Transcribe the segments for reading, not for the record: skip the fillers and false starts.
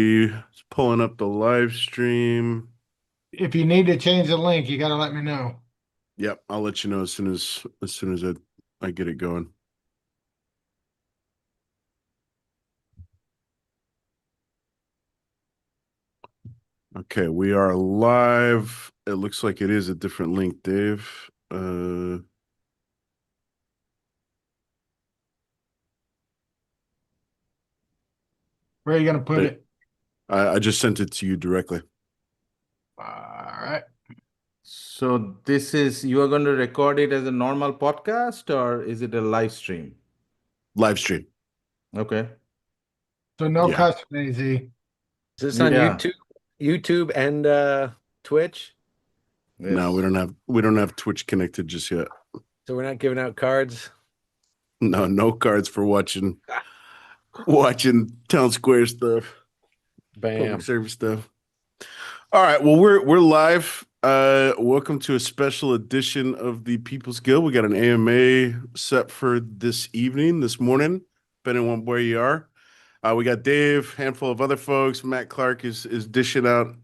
It's pulling up the live stream. If you need to change the link, you got to let me know. Yep, I'll let you know as soon as I get it going. Okay, we are live. It looks like it is a different link, Dave. Where are you going to put I, it? I just sent it to you directly. All right. So this is you are going to record it as a normal podcast or is it a live stream? Live stream. Okay. So no Yeah. custom AZ. Is this on Yeah. YouTube and Twitch? No, we Yes. don't have Twitch connected just yet. So we're not giving out cards. No, no cards for watching town square stuff, Bam. public service stuff. All right, well we're live. Welcome to a special edition of the People's Guild. We got an AMA set for this evening, this morning, depending on where you are. We got Dave, handful of other folks. Matt Clark is dishing out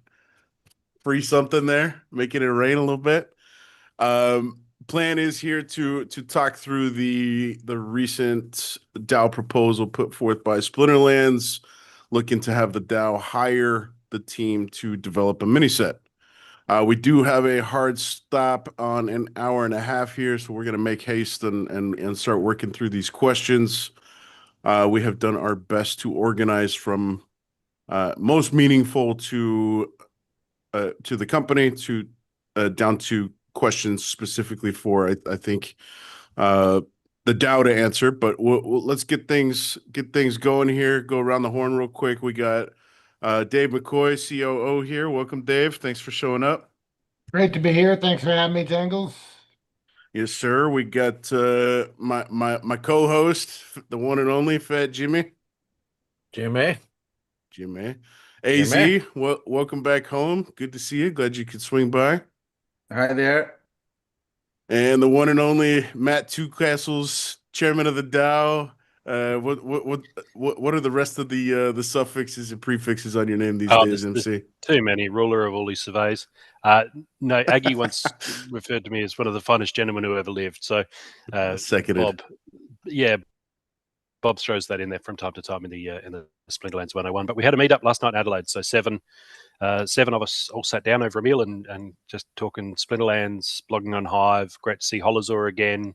free something there, making it rain a little bit. Plan is here to talk through the recent DAO proposal put forth by Splinterlands, looking to have the DAO hire the team to develop a mini set. We do have a hard stop on an hour and a half here, so we're going to make haste and start working through these questions. We have done our best to organize from most meaningful to the company to down to questions specifically for I think the DAO to answer. But let's get things going here. Go around the horn real quick. We got Dave McCoy, COO here. Welcome, Dave. Thanks for showing up. Great to be here. Thanks for having me, Jangles. Yes, sir. We got my co-host, the one and only Fat Jimmy. Jimmy. Jimmy. AZ, Jimmy. welcome back home. Good to see you. Glad you could swing by. Hi there. And the one and only Matt Two Castles, chairman of the DAO. What are the rest of the suffixes and prefixes on your name these days, There's MC? too many. Ruler of all these surveys. No, Aggie once referred to me as one of the finest gentlemen who ever lived. So, Seconded. Bob, Bob throws that in there from time to time in the Splinterlands 101. But we had a meetup last night in Adelaide. So seven of us all sat down over a meal and just talking Splinterlands, blogging on Hive. Great to see Holozor again.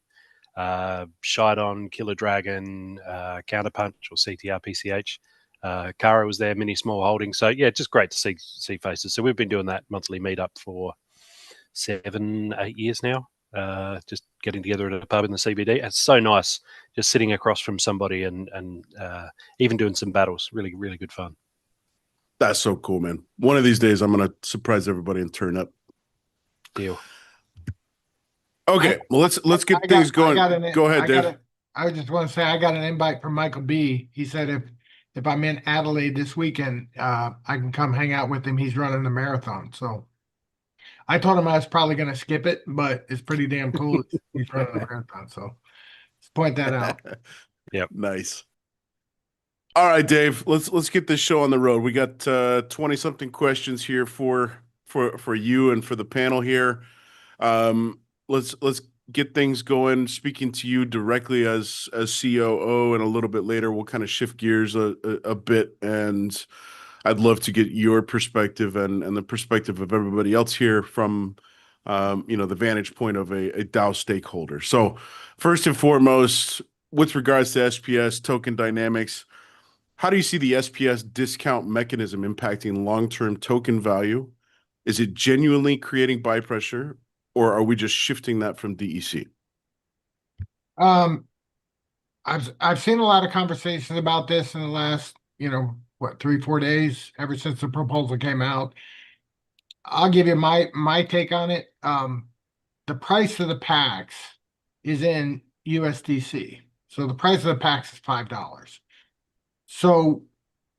Shidon, Killer Dragon, Counterpunch or CTR PCH. Kara was there, Mini Small Holding. So yeah, just great to see faces. So we've been doing that monthly meetup for 7-8 years now. Just getting together at a pub in the CBD. It's so nice just sitting across from somebody and even doing some battles. Really, really good fun. That's so cool, man. One of these days I'm gonna surprise everybody and turn up. Deal. Okay, well let's get things going. Go ahead, Dave. I just want to say I got an invite from Michael B. He said if I'm in Adelaide this weekend, I can come hang out with him. He's running a marathon. So I told him I was probably going to skip it, but it's pretty damn cool. He's running a marathon. So let's point that out. Yep. Nice. All right, Dave. Let's get this show on the road. We got 20-something questions here for you and for the panel here. Let's get things going. Speaking to you directly as COO, and a little bit later we'll kind of shift gears a bit, and I'd love to get your perspective and the perspective of everybody else here from the vantage point of a DAO stakeholder. So first and foremost, with regards to SPS token dynamics, how do you see the SPS discount mechanism impacting long-term token value? Is it genuinely creating buy pressure, or are we just shifting that from DEC? I've seen a lot of conversations about this in the last, 3-4 days, ever since the proposal came out. I'll give you my take on it. The price of the packs is in USDC. So the price of the packs is $5. So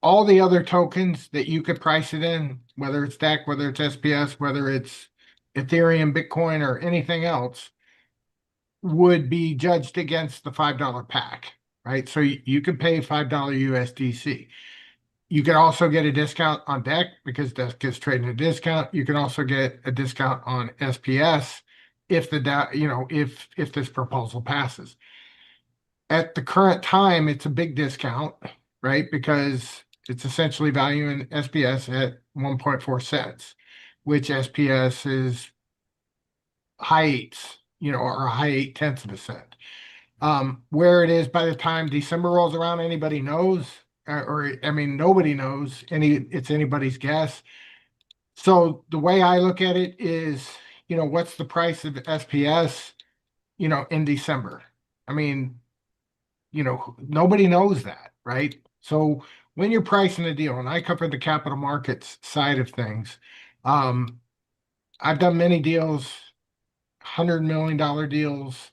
all the other tokens that you could price it in, whether it's DEC, whether it's SPS, whether it's Ethereum, Bitcoin, or anything else, would be judged against the $5 pack, right? So you could pay $5 USDC. You can also get a discount on deck because deck gets traded at a discount. You can also get a discount on SPS if if this proposal passes. At the current time, it's a big discount, right? Because it's essentially valuing SPS at 1.4 cents, which SPS is high eights, or a high 8/10 of a cent. Where it is by the time December rolls around, anybody knows, or I mean, nobody knows. It's anybody's guess. So the way I look at it is, what's the price of SPS, in December? I mean, nobody knows that, right? So when you're pricing a deal, and I cover the capital markets side of things, I've done many deals, $100 million deals.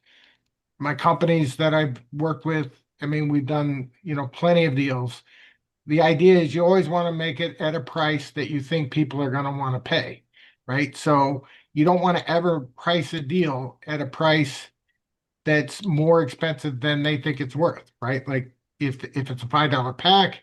My companies that I've worked with, I mean, we've done, plenty of deals. The idea is you always want to make it at a price that you think people are going to want to pay, right? So you don't want to ever price a deal at a price that's more expensive than they think it's worth, right? Like if it's a $5 pack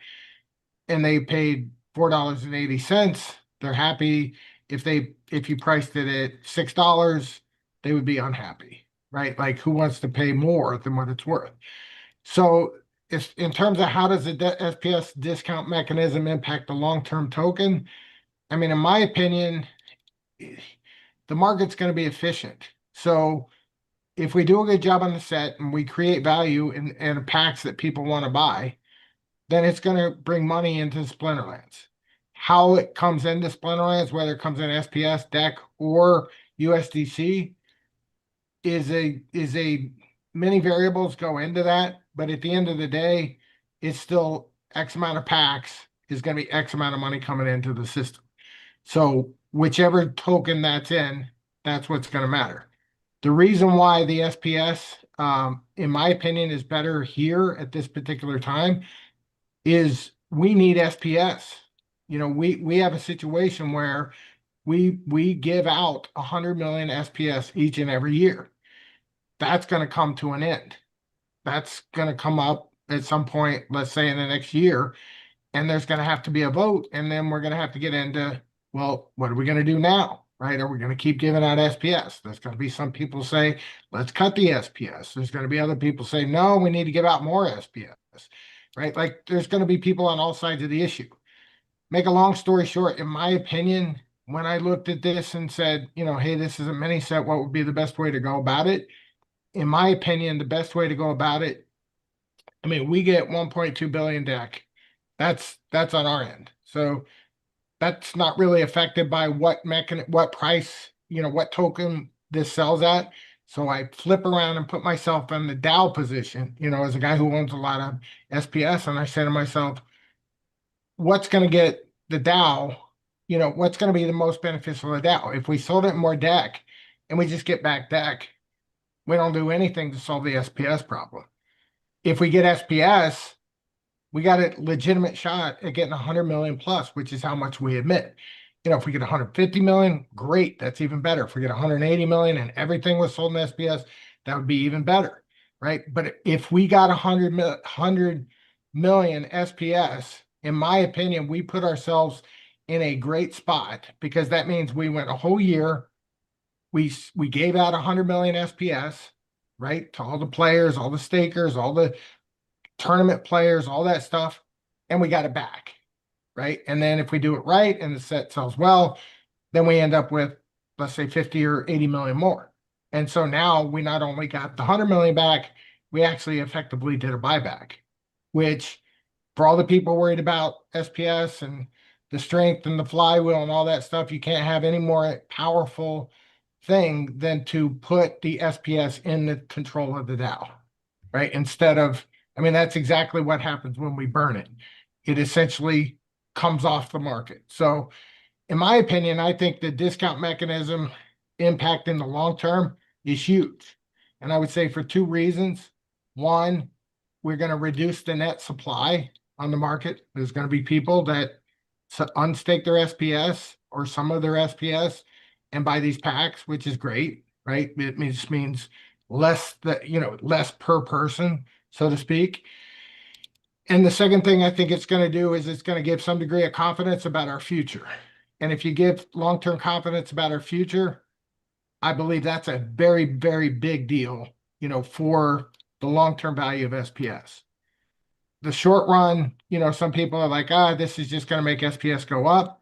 and they paid $4.80, they're happy. If you priced it at $6, they would be unhappy, right? Like who wants to pay more than what it's worth? So if in terms of how does the SPS discount mechanism impact the long-term token? I mean, in my opinion, the market's going to be efficient. So if we do a good job on the set and we create value in packs that people want to buy, then it's going to bring money into Splinterlands. How it comes into Splinterlands, whether it comes in SPS, deck, or USDC, is a many variables go into that. But at the end of the day, it's still X amount of packs is going to be X amount of money coming into the system. So whichever token that's in, that's what's going to matter. The reason why the SPS, in my opinion, is better here at this particular time is we need SPS. We have a situation where we give out 100 million SPS each and every year. That's going to come to an end. That's going to come up at some point, let's say in the next year, and there's going to have to be a vote, and then we're going to have to get into, well, what are we going to do now? Right? Are we going to keep giving out SPS? There's going to be some people say, let's cut the SPS. There's going to be other people say, no, we need to give out more SPS. Right? Like there's going to be people on all sides of the issue. Make a long story short, in my opinion, when I looked at this and said, hey, this is a mini set, what would be the best way to go about it? In my opinion, the best way to go about it, I mean, we get 1.2 billion deck. That's on our end. So that's not really affected by what price, what token this sells at. So I flip around and put myself in the Dow position, as a guy who owns a lot of SPS. And I say to myself, what's going to get the Dow, what's going to be the most beneficial to the Dow? If we sold it more deck and we just get back deck, we don't do anything to solve the SPS problem. If we get SPS, we got a legitimate shot at getting 100 million plus, which is how much we admit. If we get 150 million, great. That's even better. If we get 180 million and everything was sold in SPS, that would be even better, right? But if we got 100 million SPS, in my opinion, we put ourselves in a great spot because that means we went a whole year. We gave out 100 million SPS, right, to all the players, all the stakers, all the tournament players, all that stuff, and we got it back, right? And then if we do it right and the set sells well, then we end up with, let's say, 50 or 80 million more. And so now we not only got the 100 million back, we actually effectively did a buyback, which for all the people worried about SPS and the strength and the flywheel and all that stuff, you can't have any more powerful thing than to put the SPS in the control of the Dow, right? Instead of, I mean, that's exactly what happens when we burn it. It essentially comes off the market. So in my opinion, I think the discount mechanism impact in the long term is huge. And I would say for two reasons. One, we're going to reduce the net supply on the market. There's going to be people that unstake their SPS or some of their SPS and buy these packs, which is great, right? It just means less per person, so to speak. And the second thing I think it's going to do is it's going to give some degree of confidence about our future. And if you give long-term confidence about our future, I believe that's a very, very big deal, for the long-term value of SPS. The short run, some people are like, this is just going to make SPS go up.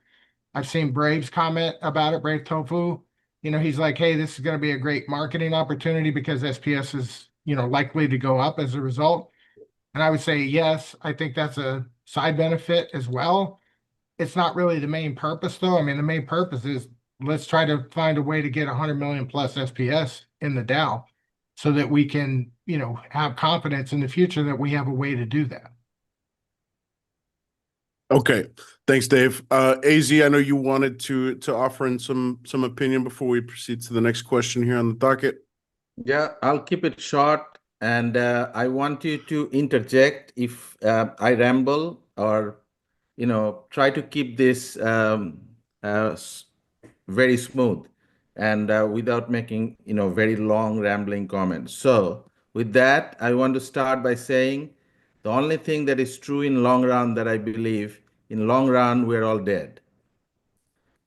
I've seen Braves comment about it, Brave Tofu. He's like, hey, this is going to be a great marketing opportunity because SPS is, likely to go up as a result. And I would say, yes, I think that's a side benefit as well. It's not really the main purpose, though. I mean, the main purpose is let's try to find a way to get 100 million plus SPS in the Dow so that we can, have confidence in the future that we have a way to do that. Okay, thanks, Dave. AZ, I know you wanted to offer in some opinion before we proceed to the next question here on the docket. Yeah, I'll keep it short, and I want you to interject if I ramble or try to keep this very smooth and without making very long rambling comments. So with that, I want to start by saying the only thing that is true in long run that I believe in long run we're all dead.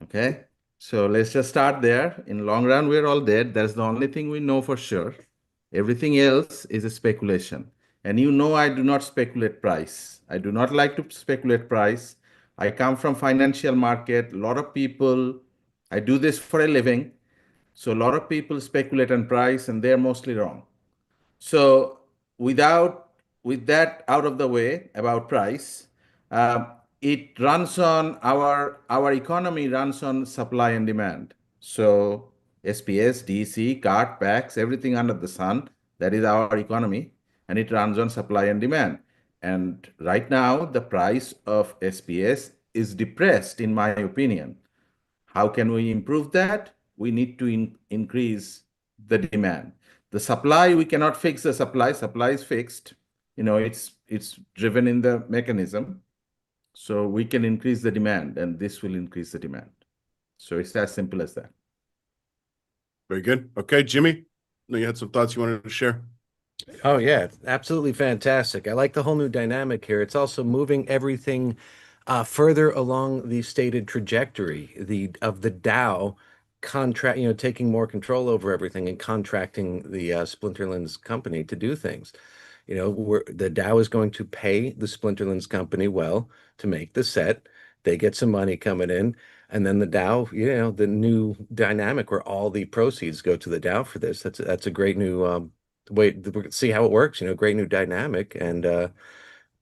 Okay, so let's just start there. In long run we're all dead. That's the only thing we know for sure. Everything else is a speculation. And I do not speculate price. I do not like to speculate price. I come from financial market. A lot of people, I do this for a living. So a lot of people speculate on price and they're mostly wrong. So with that out of the way about price, it runs on our economy runs on supply and demand. So SPS, DC, cart, packs, everything under the sun, that is our economy, and it runs on supply and demand. And right now, the price of SPS is depressed, in my opinion. How can we improve that? We need to increase the demand. The supply, we cannot fix the supply. Supply is fixed. It's driven in the mechanism. So we can increase the demand, and this will increase the demand. So it's as simple as that. Very good. Okay, Jimmy, know you had some thoughts you wanted to share. Oh yeah, absolutely fantastic. I like the whole new dynamic here. It's also moving everything further along the stated trajectory of the Dow contract, taking more control over everything and contracting the Splinterlands company to do things. The Dow is going to pay the Splinterlands company well to make the set. They get some money coming in, and then the Dow, the new dynamic where all the proceeds go to the Dow for this. That's a great new way to see how it works. Great new dynamic, and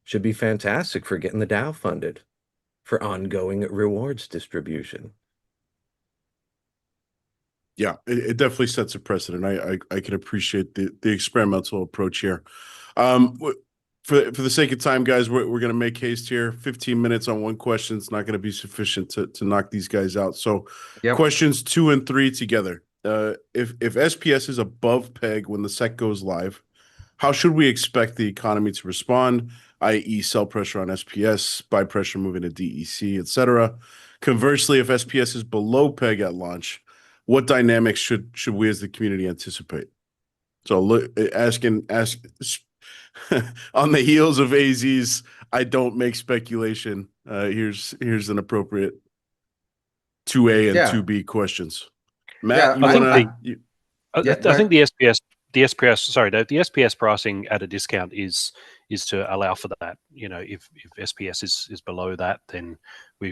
should be fantastic for getting the Dow funded for ongoing rewards distribution. Yeah, it definitely sets a precedent. I can appreciate the experimental approach here. For the sake of time, guys, we're going to make haste here. 15 minutes on one question is not going to be sufficient to knock these guys out. So, Yep. questions 2 and 3 together. If SPS is above peg when the SEC goes live, how should we expect the economy to respond, i.e., sell pressure on SPS, buy pressure moving to DEC, etc.? Conversely, if SPS is below peg at launch, what dynamics should we as the community anticipate? So ask on the heels of AZ's I don't make speculation. Here's an appropriate 2A and Yeah. 2B questions. Matt, Yeah, I think the SPS, sorry, the SPS pricing at a discount is to allow for that. If SPS is below that, then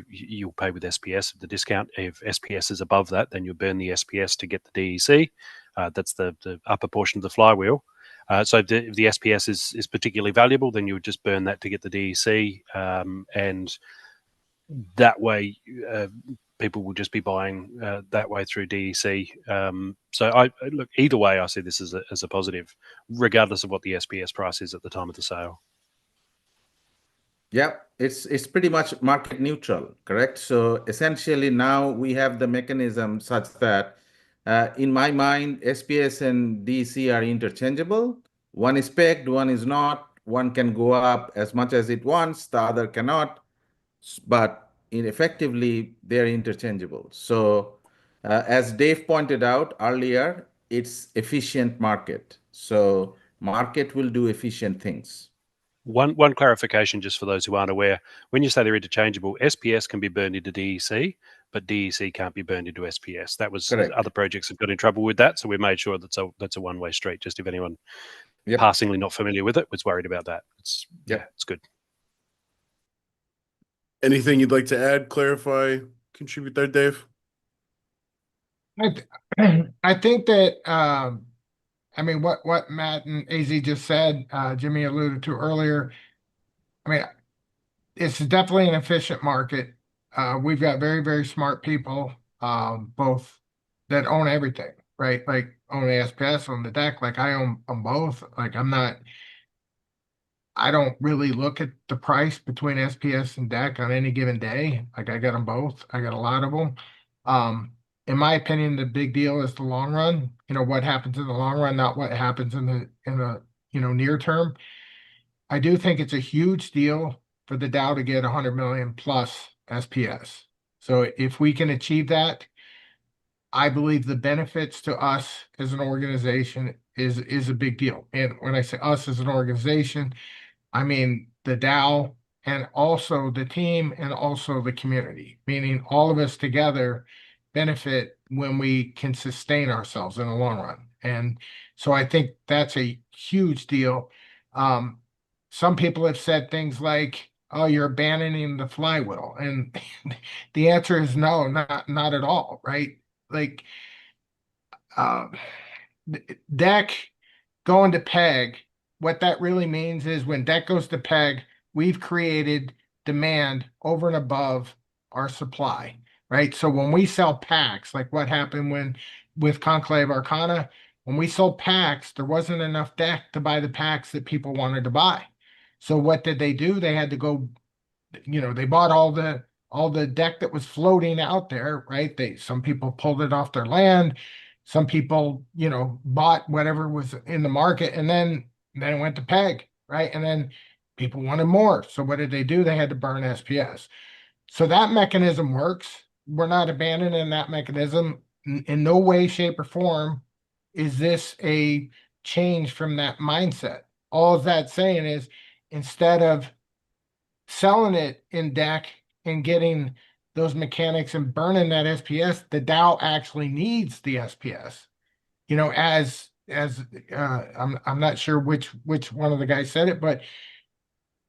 you'll pay with SPS at the discount. If SPS is above that, then you'll burn the SPS to get the DEC. That's the upper portion of the flywheel. So if the SPS is particularly valuable, then you would just burn that to get the DEC, and that way people will just be buying that way through DEC. So I look, either way, I see this as a positive, regardless of what the SPS price is at the time of the sale. Yeah, it's pretty much market neutral, correct? So essentially now we have the mechanism such that in my mind, SPS and DC are interchangeable. One is pegged, one is not. One can go up as much as it wants, the other cannot. But effectively, they're interchangeable. So as Dave pointed out earlier, it's efficient market. So market will do efficient things. One clarification just for those who aren't aware. When you say they're interchangeable, SPS can be burned into DEC, but DEC can't be burned into SPS. That was Correct. other projects have got in trouble with that, so we made sure that's a one-way street. Just if anyone Yep. passingly not familiar with it was worried about that, it's good. Anything you'd like to add, clarify, contribute there, Dave? I think that I mean what Matt and AZ just said, Jimmy alluded to earlier. I mean, it's definitely an efficient market. We've got very, very smart people, both that own everything, right? Like own the SPS, on the deck. Like I own both. Like I don't really look at the price between SPS and deck on any given day. Like I got them both. I got a lot of them. In my opinion, the big deal is the long run. You know, what happens in the long run, not what happens in the near term. I do think it's a huge deal for the Dow to get 100 million plus SPS. So if we can achieve that, I believe the benefits to us as an organization is a big deal. And when I say us as an organization, I mean the Dow and also the team and also the community, meaning all of us together benefit when we can sustain ourselves in the long run. And so I think that's a huge deal. Some people have said things like, "Oh, you're abandoning the flywheel," and the answer is no, not at all, right? Like, uh, deck going to peg, what that really means is when deck goes to peg, we've created demand over and above our supply, right? So when we sell packs, like what happened with Conclave Arcana, when we sold packs, there wasn't enough deck to buy the packs that people wanted to buy. So what did they do? They had to go, they bought all the deck that was floating out there, right? Some people pulled it off their land, some people, bought whatever was in the market, and then it went to peg, right? And then people wanted more. So what did they do? They had to burn SPS. So that mechanism works. We're not abandoning that mechanism. In no way, shape, or form is this a change from that mindset. All that's saying is instead of selling it in deck and getting those mechanics and burning that SPS, the Dow actually needs the SPS. I'm not sure which one of the guys said it, but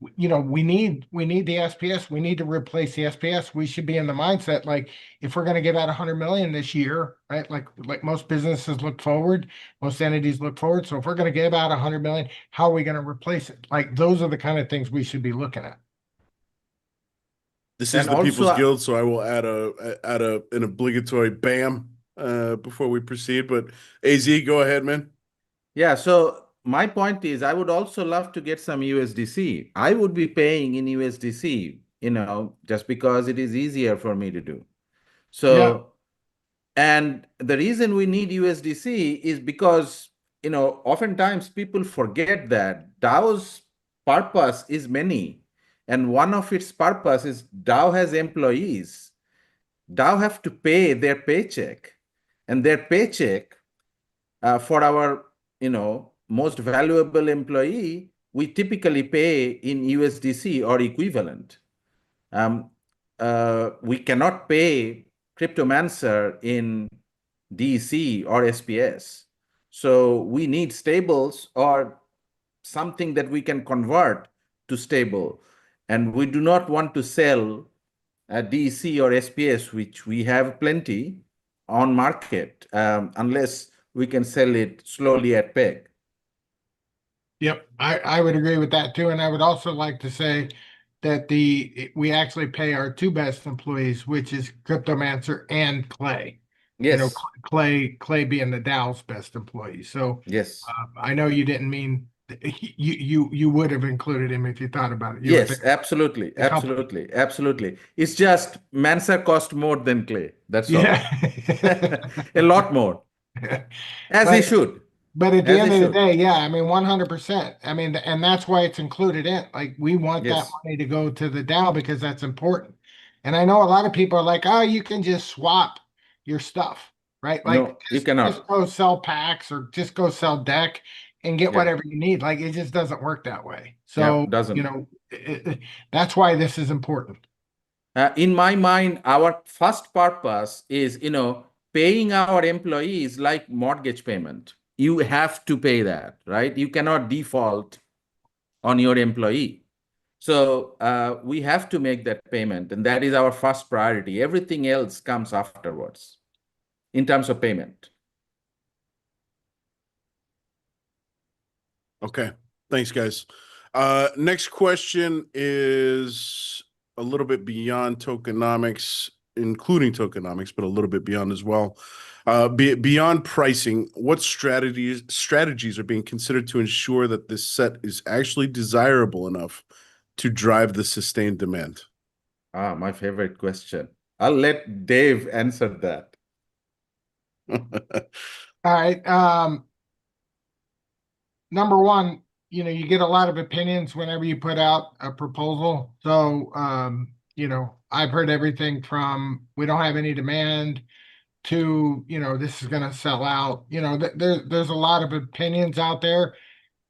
we need the SPS. We need to replace the SPS. We should be in the mindset like if we're going to give out 100 million this year, right? Like most businesses look forward, most entities look forward. So if we're going to give out 100 million, how are we going to replace it? Like those are the kind of things we should be looking at. This is And the People's also, Guild, so I will add an obligatory bam before we proceed. But AZ, go ahead, man. yeah, so my point is I would also love to get some USDC. I would be paying in USDC, just because it is easier for me to do. So, and the reason we need USDC is because, oftentimes people forget that DAO's purpose is many. And one of its purpose is DAO has employees. DAO have to pay their paycheck. And their paycheck for our, most valuable employee, we typically pay in USDC or equivalent. We cannot pay Cryptomancer in DEC or SPS. So we need stables or something that we can convert to stable. And we do not want to sell DEC or SPS, which we have plenty on market, unless we can sell it slowly at peg. Yep, I would agree with that too. And I would also like to say that we actually pay our two best employees, which is Cryptomancer and Clay. Yes. Clay being the Dow's best employee. So Yes. I know you didn't mean you would have included him if you thought about it. Yes, absolutely. Absolutely. Absolutely. It's just Mansa cost more than Clay. That's all. Yeah. A lot more. As he should. But at the As end he of the should. day, yeah, I mean, 100%. I mean, and that's why it's included in. Like, we want that Yes. money to go to the Dow because that's important. And I know a lot of people are like, oh, you can just swap your stuff, right? Like, No, you cannot. just go sell packs or just go sell deck. and get Yeah. whatever you need. Like it just doesn't work that way. Yeah, So, doesn't. that's why this is important. In my mind, our first purpose is, paying our employees like mortgage payment. You have to pay that, right? You cannot default on your employee. So we have to make that payment, and that is our first priority. Everything else comes afterwards in terms of payment. Okay. Thanks, guys. Next question is a little bit beyond tokenomics, including tokenomics, but a little bit beyond as well. Beyond pricing, what strategies are being considered to ensure that this set is actually desirable enough to drive the sustained demand? My favorite question. I'll let Dave answer that. All right. Number one, you get a lot of opinions whenever you put out a proposal. So, I've heard everything from we don't have any demand to, this is going to sell out. There's a lot of opinions out there.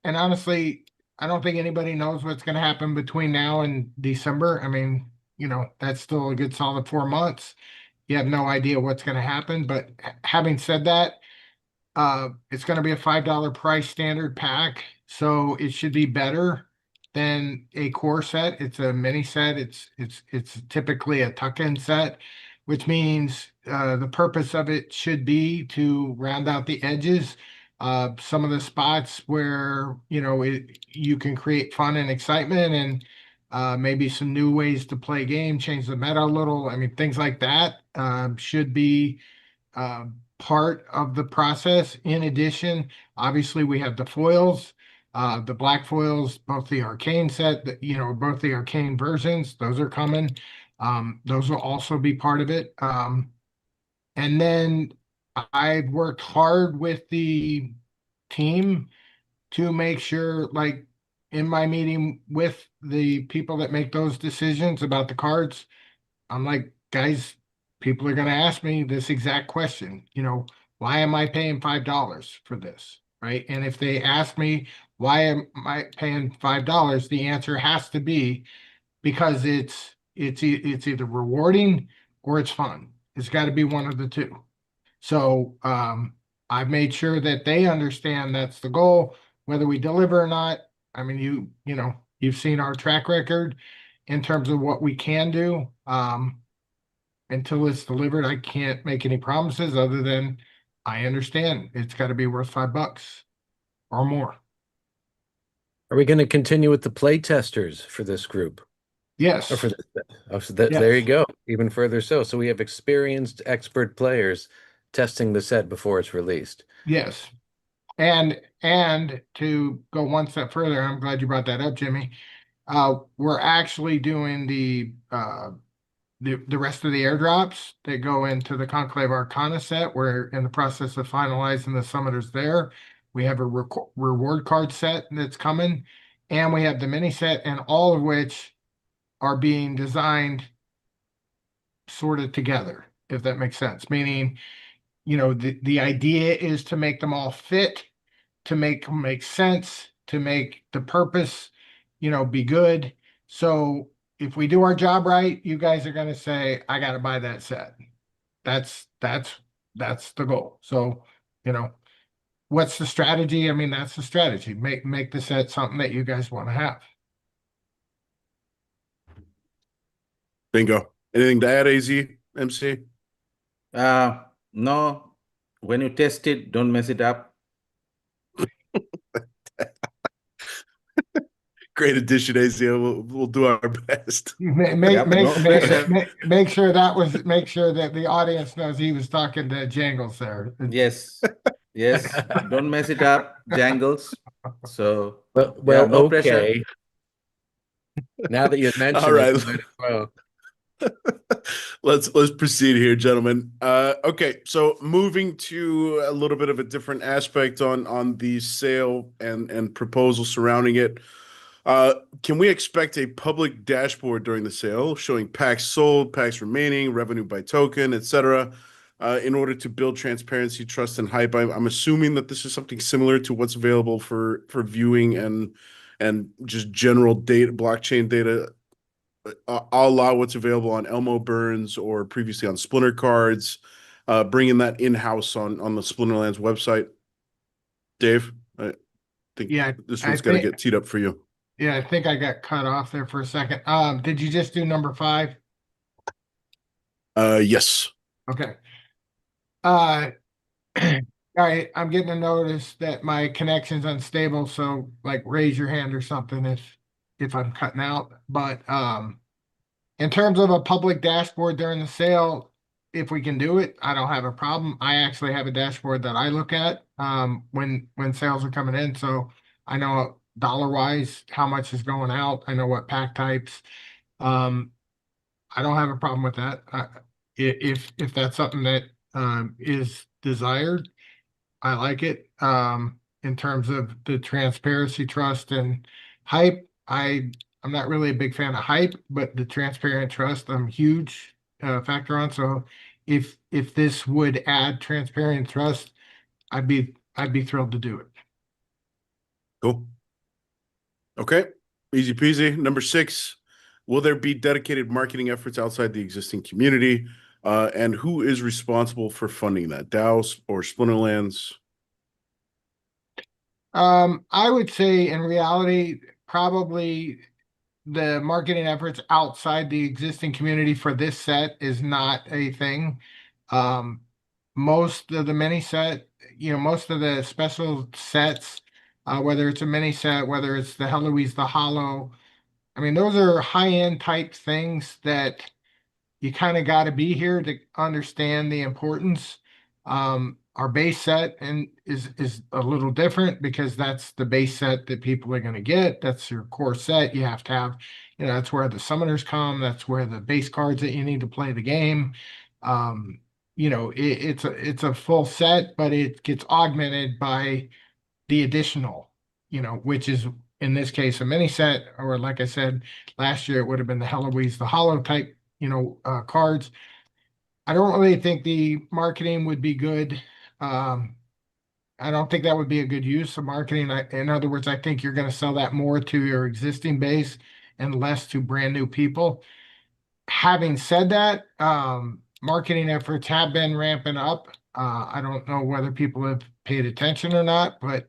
And honestly, I don't think anybody knows what's going to happen between now and December. I mean, that's still a good solid 4 months. You have no idea what's going to happen. But having said that, it's going to be a $5 price standard pack, so it should be better than a core set. It's a mini set. It's typically a tuck-in set, which means the purpose of it should be to round out the edges. Some of the spots where you can create fun and excitement, and maybe some new ways to play game, change the meta a little. I mean, things like that should be part of the process. In addition, obviously we have the foils, the black foils, both the arcane set, both the arcane versions, those are coming. Those will also be part of it. And then I've worked hard with the team to make sure, like in my meeting with the people that make those decisions about the cards, I'm like, guys, people are going to ask me this exact question. Why am I paying $5 for this? Right. And if they ask me, why am I paying $5? The answer has to be because it's either rewarding or it's fun. It's got to be one of the two. So I've made sure that they understand that's the goal, whether we deliver or not. I mean, you've seen our track record in terms of what we can do. Until it's delivered, I can't make any promises other than I understand it's got to be worth $5 or more. Are we going to continue with the play testers for this group? Yes. Or for this? Yes. There you go. Even further so we have experienced expert players testing the set before it's released. Yes. And to go one step further, I'm glad you brought that up, Jimmy. We're actually doing the rest of the airdrops that go into the Conclave Arcana set. We're in the process of finalizing the summoners there. We have a reward card set that's coming, and we have the mini set, and all of which are being designed sort of together, if that makes sense. Meaning, the idea is to make them all fit, to make them make sense, to make the purpose, be good. So if we do our job right, you guys are going to say, I got to buy that set. That's the goal. So, what's the strategy? I mean, that's the strategy. Make the set something that you guys want to have. Bingo. Anything to add, AZ, MC? No, when you test it, don't mess it up. Great addition, AZ. We'll do our best. Yep, no pressure. Make sure that the audience knows he was talking to Jangles there. Yes, yes. Don't mess it up, Jangles. So, Well, yeah, no okay. pressure. Now that you mentioned All right. it, might as well. Let's proceed here, gentlemen. Okay, so moving to a little bit of a different aspect on the sale and proposal surrounding it. Can we expect a public dashboard during the sale showing packs sold, packs remaining, revenue by token, etc.? in order to build transparency, trust, and hype. I'm assuming that this is something similar to what's available for viewing and just general data, blockchain data, a la what's available on Elmo Burns or previously on Splinter Cards, bringing that in-house on the Splinterlands website. Dave, I think Yeah, this I one's got to think get teed up for you. yeah, I think I got cut off there for a second. Did you just do number 5? Yes. Okay. Uh, all right, I'm getting a notice that my connection's unstable, so like raise your hand or something if I'm cutting out. But in terms of a public dashboard during the sale, if we can do it, I don't have a problem. I actually have a dashboard that I look at when sales are coming in, so I know dollar wise how much is going out. I know what pack types. Um, I don't have a problem with that. If that's something that is desired, I like it. In terms of the transparency, trust, and hype, I'm not really a big fan of hype, but the transparent trust, I'm huge factor on. So if this would add transparent trust, I'd be thrilled to do it. Cool. Okay. Easy peasy. Number 6, will there be dedicated marketing efforts outside the existing community? And who is responsible for funding that? DAOs or Splinterlands? I would say in reality, probably the marketing efforts outside the existing community for this set is not a thing. Um, most of the mini set, most of the special sets, whether it's a mini set, whether it's the Heloise, the Hollow, I mean, those are high-end type things that you kind of got to be here to understand the importance. Our base set and is a little different because that's the base set that people are going to get. That's your core set. You have to have, that's where the summoners come. That's where the base cards that you need to play the game. It's a full set, but it gets augmented by the additional, which is in this case a mini set, or like I said, last year it would have been the Heloise, the hollow type, cards. I don't really think the marketing would be good. Um, I don't think that would be a good use of marketing. In other words, I think you're going to sell that more to your existing base and less to brand new people. Having said that, marketing efforts have been ramping up. I don't know whether people have paid attention or not, but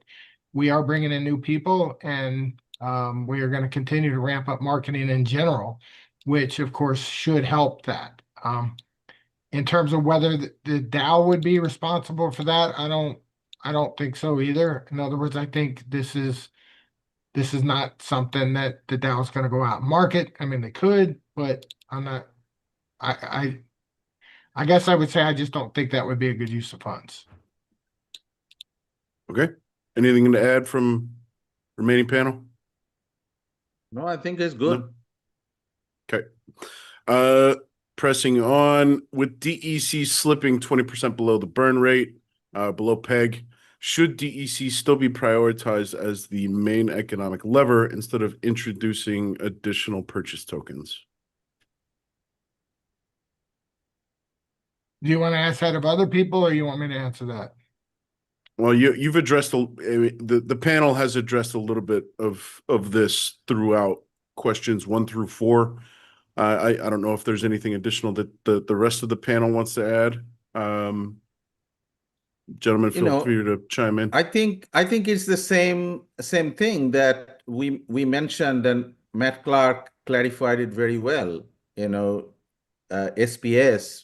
we are bringing in new people and we are going to continue to ramp up marketing in general, which of course should help that. In terms of whether the DAO would be responsible for that, I don't think so either. In other words, I think this is not something that the DAO is going to go out and market. I mean, they could, but I'm not. I I guess I would say I just don't think that would be a good use of funds. Okay. Anything to add from remaining panel? No, I think it's good. No? Okay. Pressing on with DEC slipping 20% below the burn rate, below peg, should DEC still be prioritized as the main economic lever instead of introducing additional purchase tokens? Do you want to ask that of other people or you want me to answer that? Well, you've addressed the panel has addressed a little bit of this throughout questions 1 through 4. I don't know if there's anything additional that the rest of the panel wants to add. Gentlemen, feel free to chime in. I think it's the same thing that we mentioned, and Matt Clark clarified it very well. SPS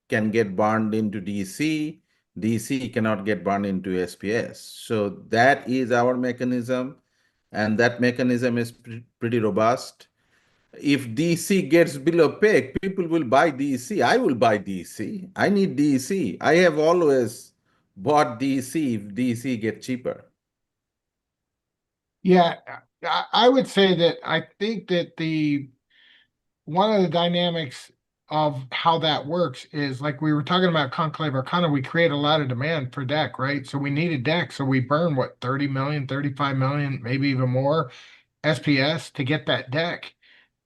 can get burned into DC. DC cannot get burned into SPS. So that is our mechanism, and that mechanism is pretty robust. If DC gets below peg, people will buy DC. I will buy DC. I need DC. I have always bought DC if DC get cheaper. Yeah, I would say that I think that one of the dynamics of how that works is like we were talking about Conclave Arcana, we create a lot of demand for deck, right? So we need a deck. So we burn what, 30 million, 35 million, maybe even more SPS to get that deck.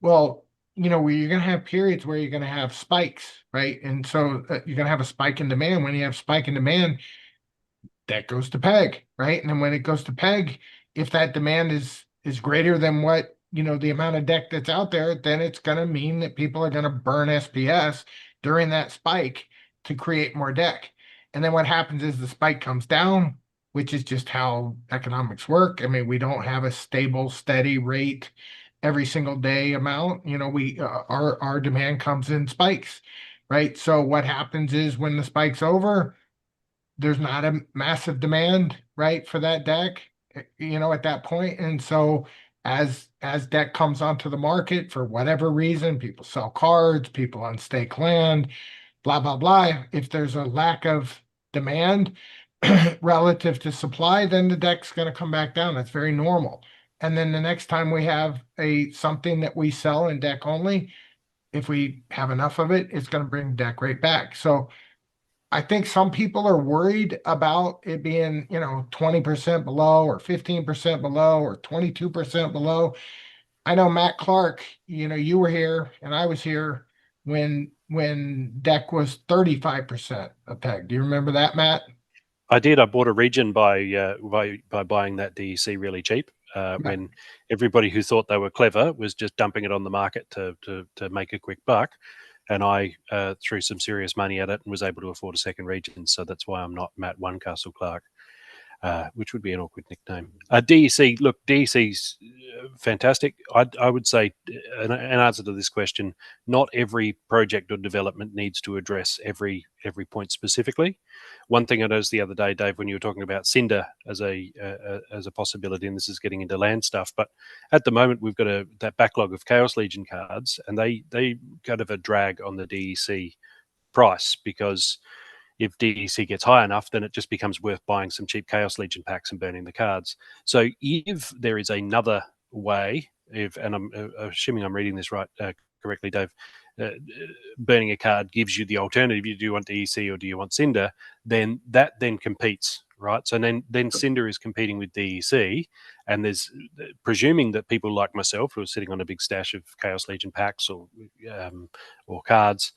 Well, where you're going to have periods where you're going to have spikes, right? And so you're going to have a spike in demand. When you have spike in demand, that goes to peg, right? And then when it goes to peg, if that demand is greater than what, the amount of deck that's out there, then it's going to mean that people are going to burn SPS during that spike to create more deck. And then what happens is the spike comes down, which is just how economics work. I mean, we don't have a stable, steady rate every single day amount. We our demand comes in spikes, right? So what happens is when the spike's over, there's not a massive demand, right, for that deck, at that point. And so as deck comes onto the market for whatever reason, people sell cards, people unstake land, blah, blah, blah. If there's a lack of demand relative to supply, then the deck's going to come back down. That's very normal. And then the next time we have something that we sell in deck only, if we have enough of it, it's going to bring deck right back. So I think some people are worried about it being, 20% below or 15% below or 22% below. I know Matt Clark, you were here and I was here when deck was 35% a peg. Do you remember that, Matt? I did. I bought a region by buying that DEC really cheap. Yeah. When everybody who thought they were clever was just dumping it on the market to make a quick buck, and I threw some serious money at it and was able to afford a second region. So that's why I'm not Matt One Castle Clark. Which would be an awkward nickname. DEC, look, DEC's fantastic. I would say, an answer to this question, not every project or development needs to address every point specifically. One thing I noticed the other day, Dave, when you were talking about Cinder as a possibility, and this is getting into land stuff, but at the moment we've got that backlog of Chaos Legion cards, and they kind of a drag on the DEC price, because if DEC gets high enough, then it just becomes worth buying some cheap Chaos Legion packs and burning the cards. So if there is another way, and I'm assuming I'm reading this right correctly, Dave, burning a card gives you the alternative. Do you want DEC or do you want Cinder? Then that competes, right? So then Cinder is competing with DEC, and there's presuming that people like myself who are sitting on a big stash of Chaos Legion packs or cards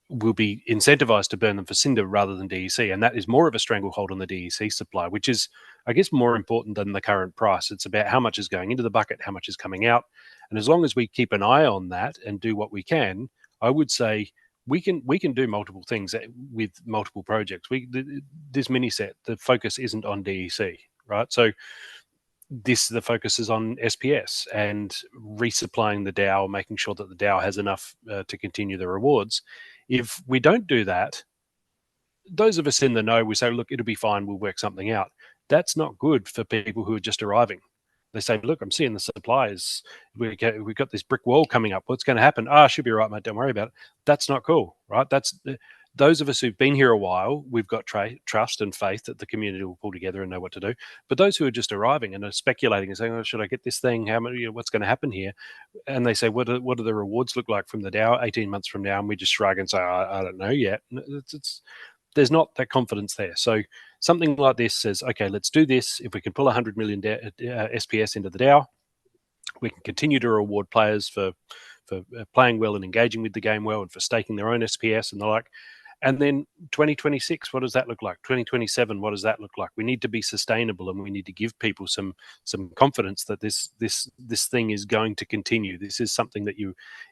will be incentivized to burn them for Cinder rather than DEC. And that is more of a stranglehold on the DEC supply, which is, I guess, more important than the current price. It's about how much is going into the bucket, how much is coming out. And as long as we keep an eye on that and do what we can, I would say we can do multiple things with multiple projects. This mini set, the focus isn't on DEC, right? So the focus is on SPS and resupplying the DAO, making sure that the DAO has enough to continue the rewards. If we don't do that, those of us in the know, we say, look, it'll be fine, we'll work something out. That's not good for people who are just arriving. They say, look, I'm seeing the supplies. We've got this brick wall coming up. What's going to happen? Should be right, mate. Don't worry about it. That's not cool, right? That's those of us who've been here a while, we've got trust and faith that the community will pull together and know what to do. But those who are just arriving and are speculating and saying, oh, should I get this thing? How many? What's going to happen here? And they say, what do the rewards look like from the DAO 18 months from now? And we just shrug and say, I don't know yet. There's not that confidence there. So something like this says, okay, let's do this. If we can pull 100 million SPS into the DAO, we can continue to reward players for playing well and engaging with the game well, and for staking their own SPS and the like. And then 2026, what does that look like? 2027, what does that look like? We need to be sustainable, and we need to give people some confidence that this thing is going to continue. This is something that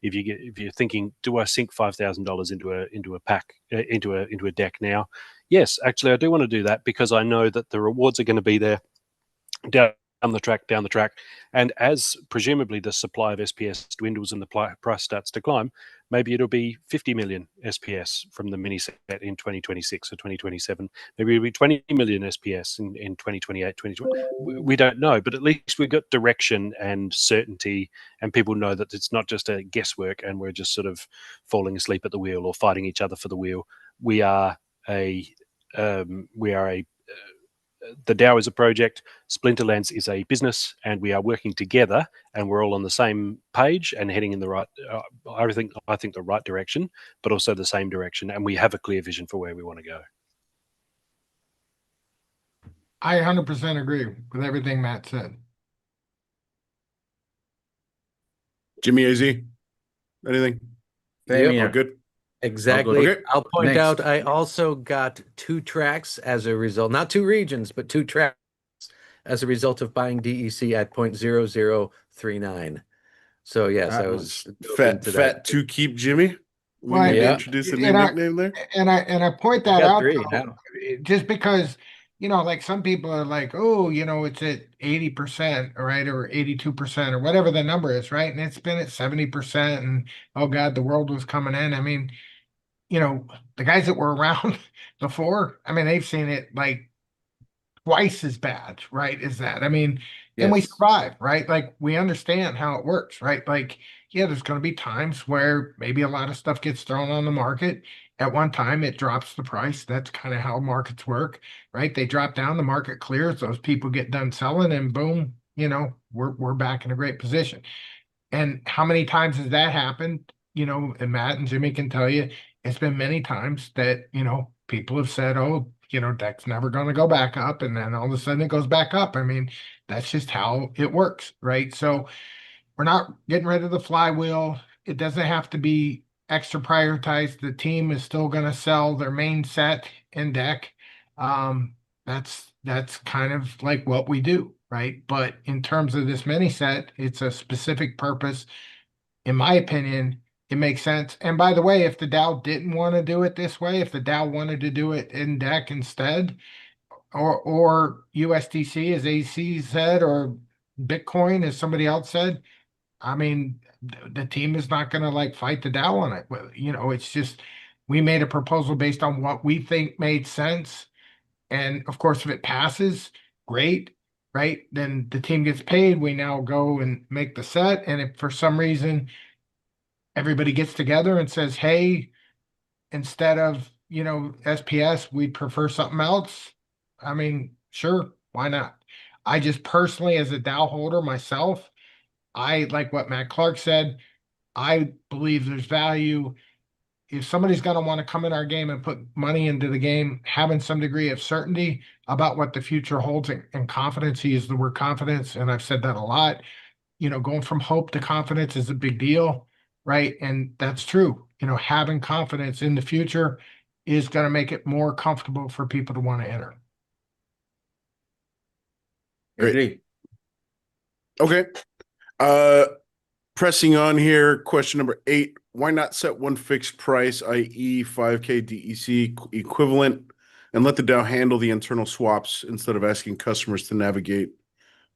if you're thinking, do I sink $5,000 into a pack, into a deck now? Yes, actually, I do want to do that, because I know that the rewards are going to be there down the track. And as presumably the supply of SPS dwindles and the price starts to climb, maybe it'll be 50 million SPS from the mini set in 2026 or 2027. Maybe it'll be 20 million SPS in 2028, 2020. We don't know, but at least we've got direction and certainty, and people know that it's not just a guesswork and we're just sort of falling asleep at the wheel or fighting each other for the wheel. The DAO is a project, Splinterlands is a business, and we are working together, and we're all on the same page and heading in the right, I think the right direction, but also the same direction, and we have a clear vision for where we want to go. I 100% agree with everything Matt said. Jimmy AZ. Anything? Same Yep. All here. good. Exactly. Okay. I'll point Next. out I also got 2 tracks as a result, not 2 regions, but 2 tracks as a result of buying DEC at 0.0039. So yes, I was dove into that. Fat to keep Jimmy. We Well, need to Yeah. introduce a new and I nickname there. and I point that Got out 3 though, now. just because like some people are like, oh, it's at 80%, right, or 82% or whatever the number is, right, and it's been at 70%, and oh God, the world was coming in. I mean, the guys that were around before, I mean, they've seen it like twice as bad, right? Is that? I mean, and we Yes. survive, right? Like we understand how it works, right? Like, yeah, there's going to be times where maybe a lot of stuff gets thrown on the market. At one time, it drops the price. That's kind of how markets work, right? They drop down, the market clears, those people get done selling, and boom, we're back in a great position. And how many times has that happened? And Matt and Jimmy can tell you, it's been many times that, people have said, oh, that's never going to go back up. And then all of a sudden it goes back up. I mean, that's just how it works, right? So we're not getting rid of the flywheel. It doesn't have to be extra prioritized. The team is still going to sell their main set and deck. Um, that's kind of like what we do, right? But in terms of this mini set, it's a specific purpose. In my opinion, it makes sense. And by the way, if the Dow didn't want to do it this way, if the Dow wanted to do it in deck instead, or USDC as AC said, or Bitcoin as somebody else said, I mean, the team is not going to like fight the Dow on it. It's just we made a proposal based on what we think made sense. And of course, if it passes, great, right? Then the team gets paid. We now go and make the set. And if for some reason everybody gets together and says, hey, instead of, SPS, we'd prefer something else. I mean, sure, why not? I just personally, as a Dow holder myself, I like what Matt Clark said. I believe there's value. If somebody's going to want to come in our game and put money into the game, having some degree of certainty about what the future holds, and confidence, he used the word confidence, and I've said that a lot. Going from hope to confidence is a big deal, right? And that's true. Having confidence in the future is going to make it more comfortable for people to want to enter. Great. Agree. Okay. Pressing on here, question number 8. Why not set one fixed price, i.e. 5K DEC equivalent, and let the DAO handle the internal swaps instead of asking customers to navigate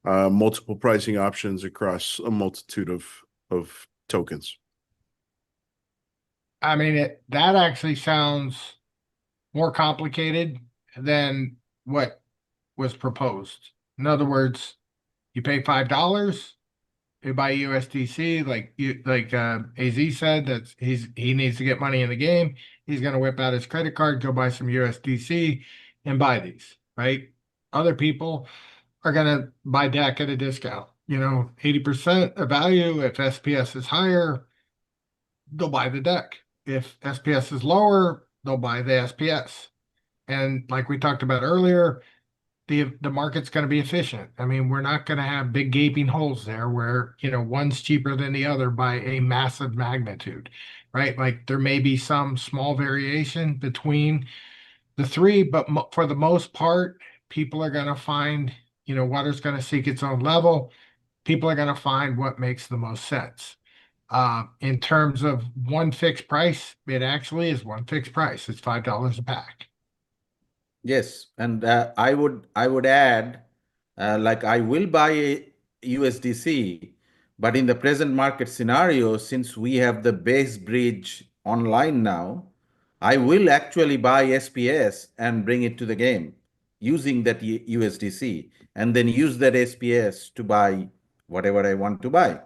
multiple pricing options across a multitude of tokens? I mean, that actually sounds more complicated than what was proposed. In other words, you pay $5, you buy USDC, like AZ said, that he needs to get money in the game. He's going to whip out his credit card, go buy some USDC, and buy these. Right? Other people are going to buy deck at a discount. 80% of value. If SPS is higher, they'll buy the deck. If SPS is lower, they'll buy the SPS. And like we talked about earlier, the market's going to be efficient. I mean, we're not going to have big gaping holes there where, one's cheaper than the other by a massive magnitude, right? Like there may be some small variation between the three, but for the most part, people are going to find, water's going to seek its own level. People are going to find what makes the most sense. In terms of one fixed price, it actually is one fixed price. It's $5 a pack. Yes, and I would add, like I will buy a USDC, but in the present market scenario, since we have the base bridge online now, I will actually buy SPS and bring it to the game using that USDC, and then use that SPS to buy whatever I want to buy.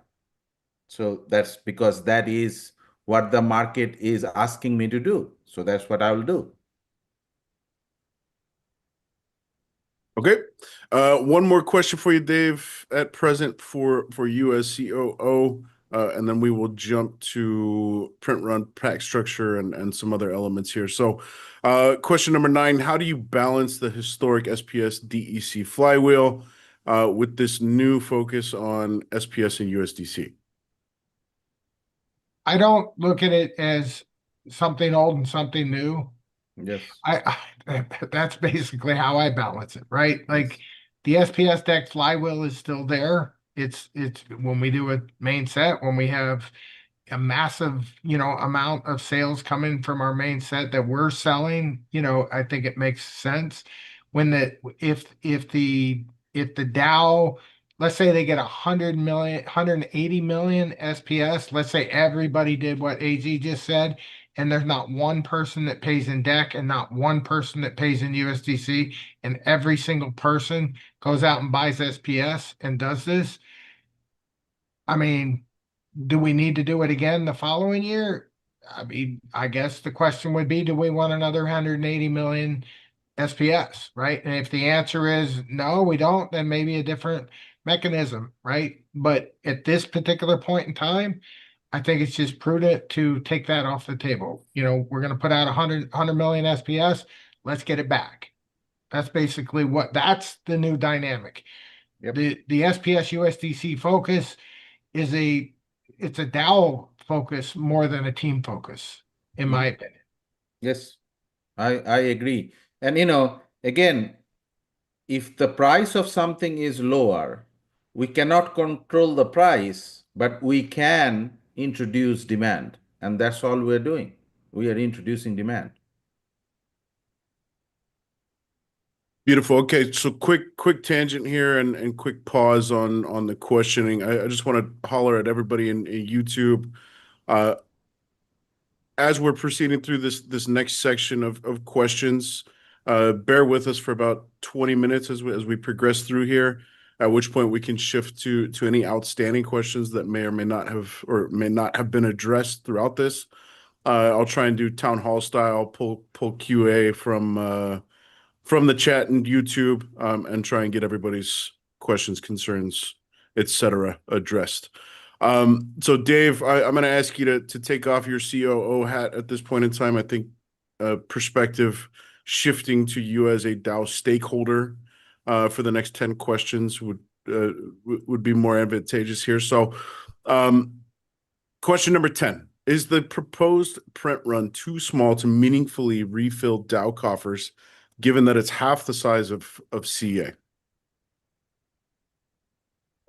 So that's because that is what the market is asking me to do. So that's what I will do. Okay. One more question for you, Dave, at present for you as COO, and then we will jump to print run, pack structure, and some other elements here. So, question number 9: how do you balance the historic SPS DEC flywheel with this new focus on SPS and USDC? I don't look at it as something old and something new. Yes. That's basically how I balance it, right? Like Yes. the SPS deck flywheel is still there. It's when we do a main set, when we have a massive, amount of sales coming from our main set that we're selling, I think it makes sense. When the if the Dow, let's say they get 180 million SPS, let's say everybody did what AZ just said, and there's not one person that pays in deck and not one person that pays in USDC, and every single person goes out and buys SPS and does this. I mean, do we need to do it again the following year? I mean, I guess the question would be, do we want another 180 million SPS, right? And if the answer is no, we don't, then maybe a different mechanism, right? But at this particular point in time, I think it's just prudent to take that off the table. We're going to put out 100 million SPS. Let's get it back. That's basically that's the new dynamic. Yep. The SPS USDC focus is it's a DAO focus more than a team focus, in my opinion. Yes, I agree. And again, if the price of something is lower, we cannot control the price, but we can introduce demand. And that's all we're doing. We are introducing demand. Beautiful. Okay, so quick tangent here and quick pause on the questioning. I just want to holler at everybody in YouTube. Uh, as we're proceeding through this next section of questions, bear with us for about 20 minutes as we progress through here, at which point we can shift to any outstanding questions that may or may not have been addressed throughout this. I'll try and do town hall style, pull QA from the chat and YouTube, and try and get everybody's questions, concerns, etc. addressed. So Dave, I'm going to ask you to take off your COO hat at this point in time. I think perspective shifting to you as a DAO stakeholder for the next 10 questions would be more advantageous here. So, question number 10. Is the proposed print run too small to meaningfully refill DAO coffers, given that it's half the size of CA?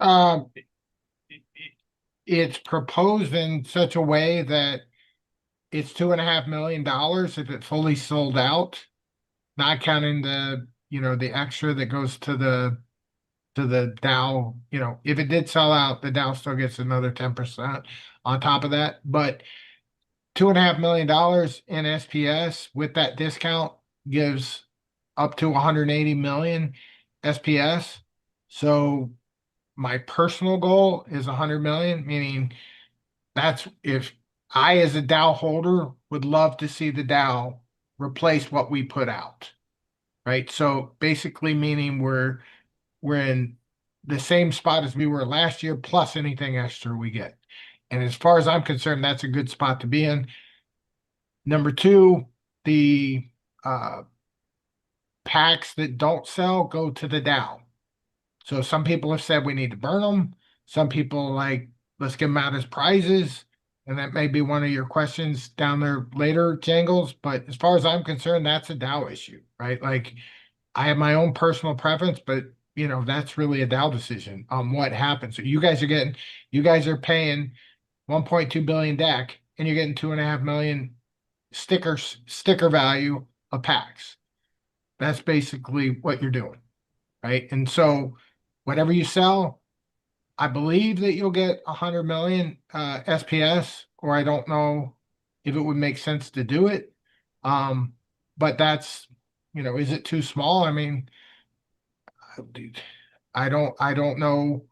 Um, it's proposed in such a way that it's $2.5 million if it fully sold out, not counting the extra that goes to the Dow. If it did sell out, the Dow still gets another 10% on top of that. But $2.5 million in SPS with that discount gives up to 180 million SPS. So my personal goal is 100 million, meaning that's if I, as a Dow holder, would love to see the Dow replace what we put out, right? So basically, meaning we're in the same spot as we were last year, plus anything extra we get. And as far as I'm concerned, that's a good spot to be in. Number two, the packs that don't sell go to the Dow. So some people have said we need to burn them. Some people like, let's give them out as prizes. And that may be one of your questions down there later, Jangles. But as far as I'm concerned, that's a Dow issue, right? Like I have my own personal preference, but that's really a Dow decision on what happens. So you guys are paying 1.2 billion deck and you're getting 2.5 million sticker value of packs. That's basically what you're doing, right? And so whatever you sell, I believe that you'll get 100 million SPS, or I don't know if it would make sense to do it. But that's, is it too small? I mean, dude, I don't know.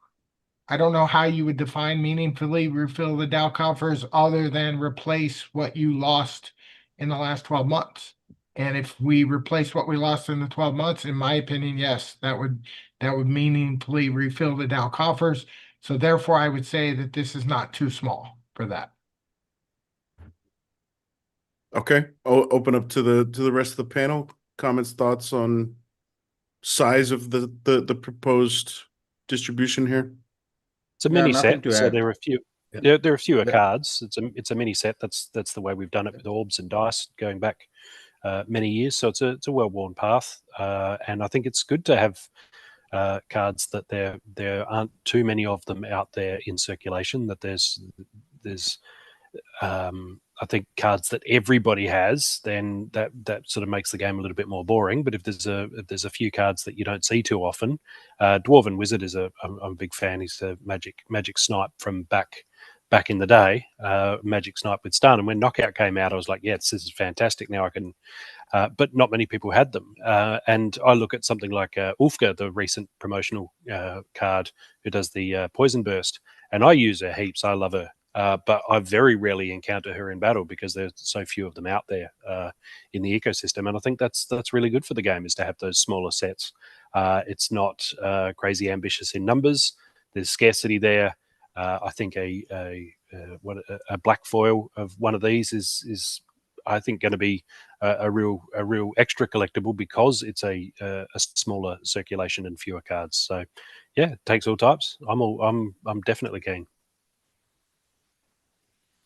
I don't know how you would define meaningfully refill the Dow coffers other than replace what you lost in the last 12 months. And if we replace what we lost in the 12 months, in my opinion, yes, that would meaningfully refill the Dow coffers. So therefore, I would say that this is not too small for that. Okay, I'll open up to the rest of the panel. Comments, thoughts on size of the proposed distribution here? It's a Yeah, mini nothing set, to so add. there are a few There are fewer Yeah. cards. It's a mini set. That's the way we've done it with orbs and dice going back many years. So it's a well worn path, and I think it's good to have cards that there aren't too many of them out there in circulation. That there's I think cards that everybody has, then that sort of makes the game a little bit more boring. But if there's a few cards that you don't see too often, Dwarven Wizard is I'm a big fan. He's a magic snipe from back in the day, Magic Snipe with Stun. And when Knockout came out, I was like, yes, this is fantastic. Now I can but not many people had them. And I look at something like Ulfka, the recent promotional card who does the Poison Burst, and I use her heaps. I love her. But I very rarely encounter her in battle because there's so few of them out there in the ecosystem, and I think that's really good for the game is to have those smaller sets. It's not crazy ambitious in numbers. There's scarcity there. I think a black foil of one of these is I think going to be a real extra collectible because it's a smaller circulation and fewer cards. So yeah, it takes all types. I'm definitely keen.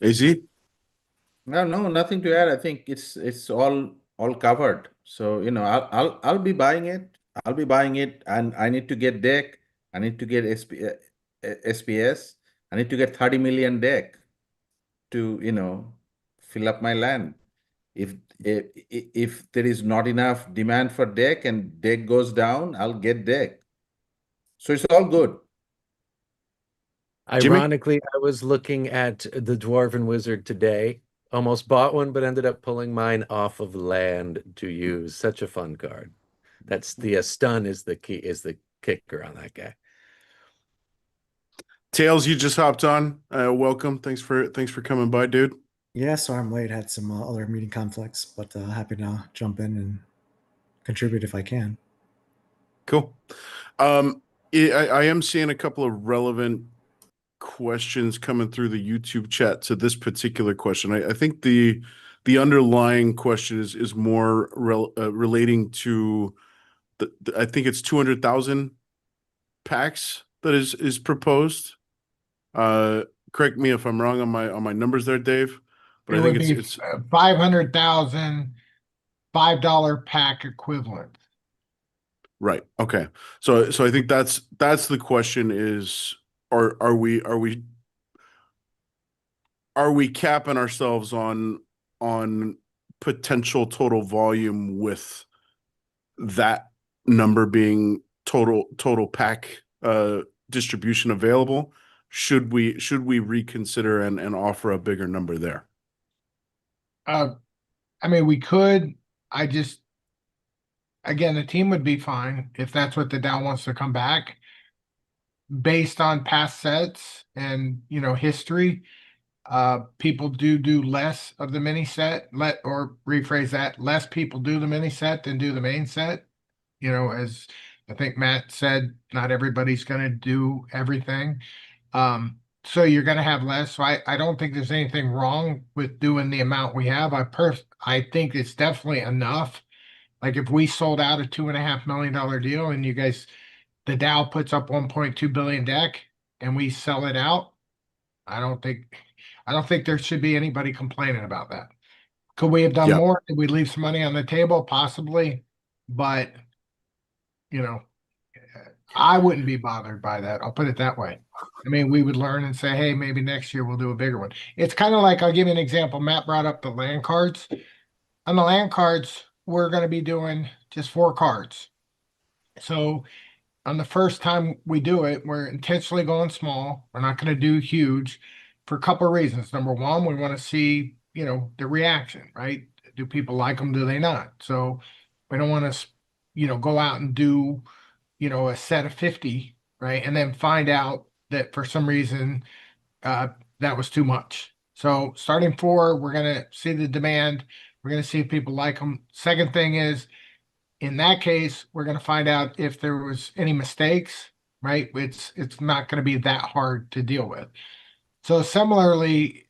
AZ? No, nothing to add. I think it's all covered. So, I'll be buying it. I'll be buying it, and I need to get deck. I need to get SPS. I need to get 30 million deck to, fill up my land. If there is not enough demand for deck and deck goes down, I'll get deck. So it's all good. Jimmy? Ironically, I was looking at the Dwarven Wizard today. Almost bought one, but ended up pulling mine off of land to use. Such a fun card. That's the stun is the key, is the kicker on that guy. Tails, you just hopped on. Welcome. Thanks for coming by, dude. Yeah, sorry I'm late. Had some other meeting conflicts, but happy to jump in and contribute if I can. Cool. I am seeing a couple of relevant questions coming through the YouTube chat to this particular question. I think the underlying question is more relating to I think it's 200,000 packs that is proposed. Correct me if I'm wrong on my numbers there, Dave. But It I think would be it's 500,000 $5 pack equivalent. right. Okay. So I think that's the question is are we capping ourselves on potential total volume with that number being total pack distribution available? Should we reconsider and offer a bigger number there? I mean, we could. I just, again, the team would be fine if that's what the DAO wants to come back based on past sets and, history. People do less of the mini set, or rephrase that, less people do the mini set than do the main set. As I think Matt said, not everybody's going to do everything. So you're going to have less. So I don't think there's anything wrong with doing the amount we have. I think it's definitely enough. Like if we sold out a $2.5 million deal and the DAO puts up 1.2 billion deck and we sell it out, I don't think there should be anybody complaining about that. Could we have done Yeah. more? Did we leave some money on the table? Possibly, but I wouldn't be bothered by that. I'll put it that way. I mean, we would learn and say, hey, maybe next year we'll do a bigger one. It's kind of like, I'll give you an example. Matt brought up the land cards. On the land cards, we're going to be doing just 4 cards. So on the first time we do it, we're intentionally going small. We're not going to do huge for a couple of reasons. Number one, we want to see, the reaction, right? Do people like them? Do they not? So we don't want to, go out and do, a set of 50, right? And then find out that for some reason that was too much. So starting 4, we're going to see the demand. We're going to see if people like them. Second thing is, in that case, we're going to find out if there was any mistakes, right? It's not going to be that hard to deal with. So similarly,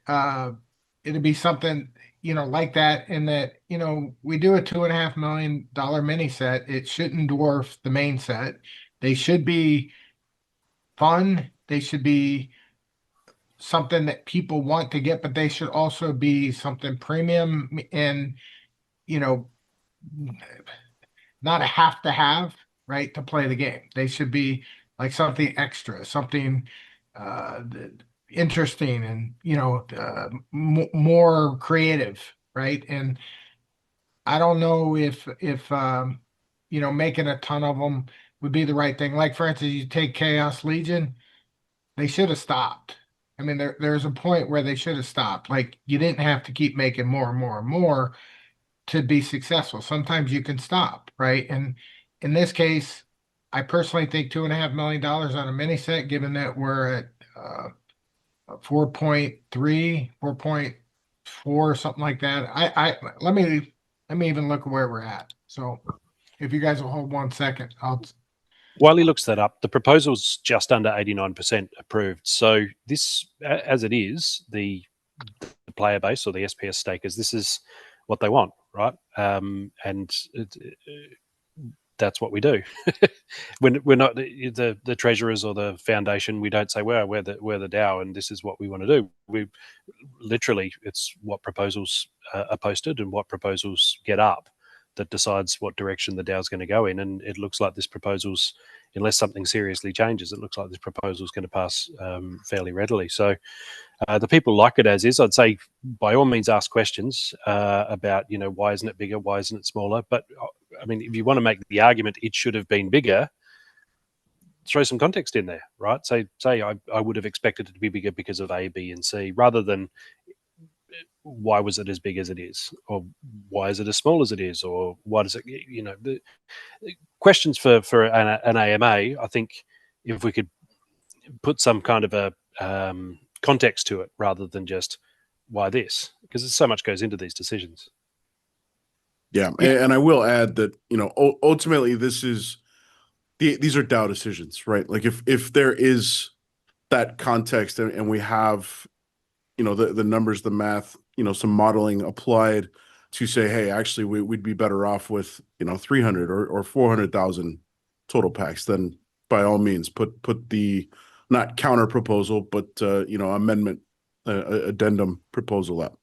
it'd be something, like that in that, we do a $2.5 million mini set. It shouldn't dwarf the main set. They should be fun. They should be something that people want to get, but they should also be something premium and, you know, not a have to have, right, to play the game. They should be like something extra, something interesting and, more creative, right? And I don't know if making a ton of them would be the right thing. Like for instance, you take Chaos Legion, they should have stopped. I mean, there's a point where they should have stopped. Like you didn't have to keep making more and more and more to be successful. Sometimes you can stop, right? And in this case, I personally think $2.5 million on a mini set, given that we're at 4.3, 4.4, something like that. Let me even look at where we're at. So if you guys will hold 1 second, While he looks that up, the proposal's just under 89% approved. So this, as it is, the player base or the SPS stakers, this is what they want, right? And that's what we do. When we're not the treasurers or the foundation, we don't say, well, we're the DAO and this is what we want to do. We literally, it's what proposals are posted and what proposals get up that decides what direction the DAO is going to go in. And it looks like this proposal's, unless something seriously changes, it looks like this proposal is going to pass fairly readily. So the people like it as is. I'd say by all means ask questions about, why isn't it bigger? Why isn't it smaller? But I mean, if you want to make the argument it should have been bigger, throw some context in there, right? Say I would have expected it to be bigger because of A, B, and C, rather than why was it as big as it is, or why is it as small as it is, or why does it, the questions for an AMA. I think if we could put some kind of a context to it rather than just why this, because so much goes into these decisions. Yeah, and I will add that ultimately these are DAO decisions, right? Like if there is that context and we have the numbers, the math, some modeling applied to say, hey, actually we'd be better off with 300 or 400,000 total packs, then by all means put the not counter proposal but amendment addendum proposal up.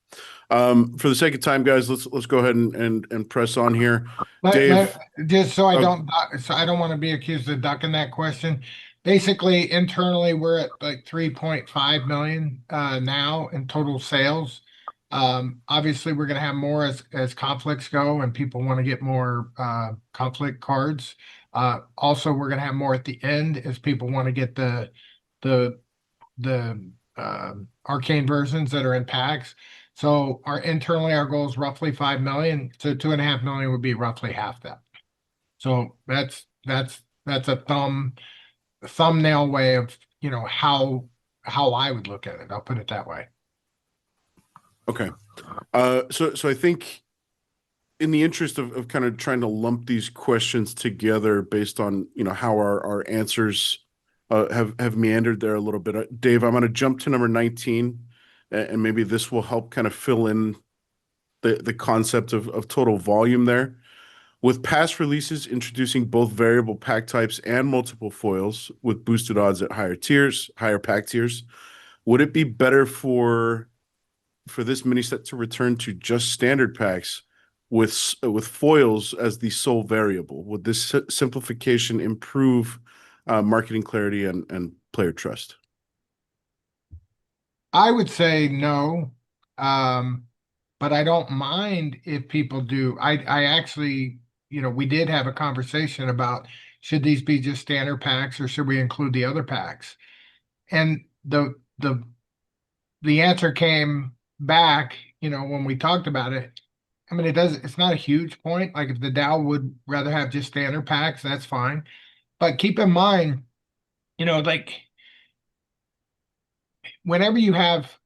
For the sake of time, guys, let's go ahead and press on here. Dave, just so I don't want to be accused of ducking that question. Basically, internally, we're at like 3.5 million now in total sales. Obviously, we're going to have more as conflicts go, and people want to get more conflict cards. Also, we're going to have more at the end as people want to get the arcane versions that are in packs. So internally, our goal is roughly 5 million. So 2.5 million would be roughly half that. So that's a thumbnail way of how I would look at it. I'll put it that way. Okay. So I think in the interest of kind of trying to lump these questions together based on how our answers have meandered there a little bit. Dave, I'm going to jump to number 19, and maybe this will help kind of fill in the concept of total volume there. With past releases introducing both variable pack types and multiple foils with boosted odds at higher pack tiers, would it be better for this mini set to return to just standard packs with foils as the sole variable? Would this simplification improve marketing clarity and player trust? I would say no, but I don't mind if people do. I actually, we did have a conversation about should these be just standard packs or should we include the other packs? And the answer came back, when we talked about it. I mean, it's not a huge point. Like if the DAO would rather have just standard packs, that's fine. But keep in mind, like whenever you have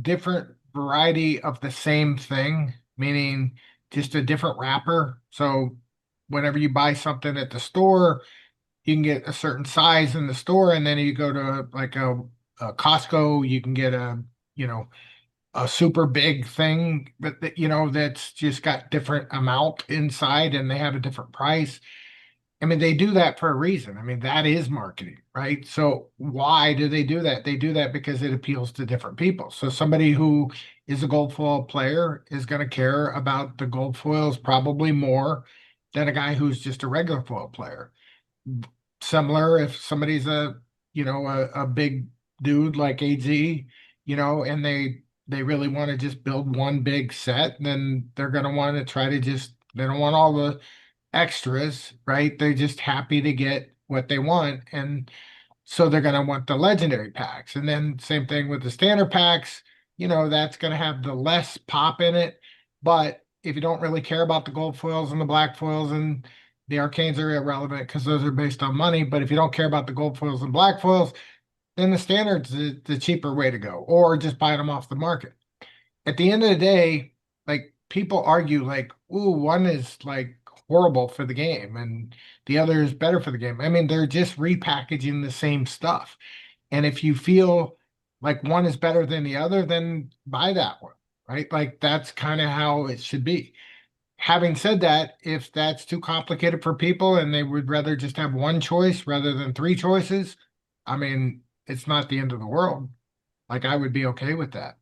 different variety of the same thing, meaning just a different wrapper. So whenever you buy something at the store, you can get a certain size in the store, and then you go to like a Costco, you can get a super big thing, but that's just got different amount inside, and they have a different price. I mean, they do that for a reason. I mean, that is marketing, right? So why do they do that? They do that because it appeals to different people. So somebody who is a gold foil player is going to care about the gold foils probably more than a guy who's just a regular foil player. Similar if somebody's a big dude like AZ, and they really want to just build one big set, then they're going to want to try to just they don't want all the extras, right? They're just happy to get what they want. And so they're going to want the legendary packs. And then same thing with the standard packs, that's going to have the less pop in it. But if you don't really care about the gold foils and the black foils, and the arcanes are irrelevant because those are based on money. But if you don't care about the gold foils and black foils, then the standard's the cheaper way to go, or just buy them off the market. At the end of the day, like people argue like, ooh, one is like horrible for the game and the other is better for the game. I mean, they're just repackaging the same stuff. And if you feel like one is better than the other, then buy that one, right? Like that's kind of how it should be. Having said that, if that's too complicated for people and they would rather just have one choice rather than three choices, I mean, it's not the end of the world. Like I would be okay with that.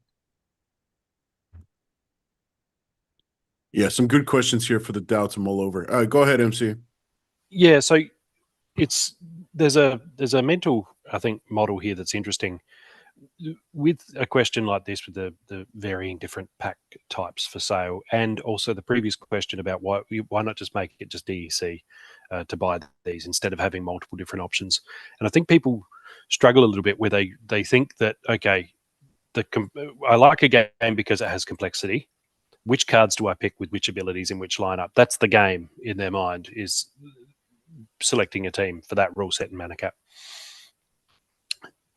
Yeah, some good questions here for the Dow to mull over. Go ahead, MC. Yeah, so it's there's a mental, I think, model here that's interesting with a question like this, with the varying different pack types for sale, and also the previous question about why not just make it just DEC to buy these instead of having multiple different options. And I think people struggle a little bit where they think that, okay, I like a game because it has complexity. Which cards do I pick with which abilities in which lineup? That's the game in their mind, is selecting a team for that rule set and mana cap.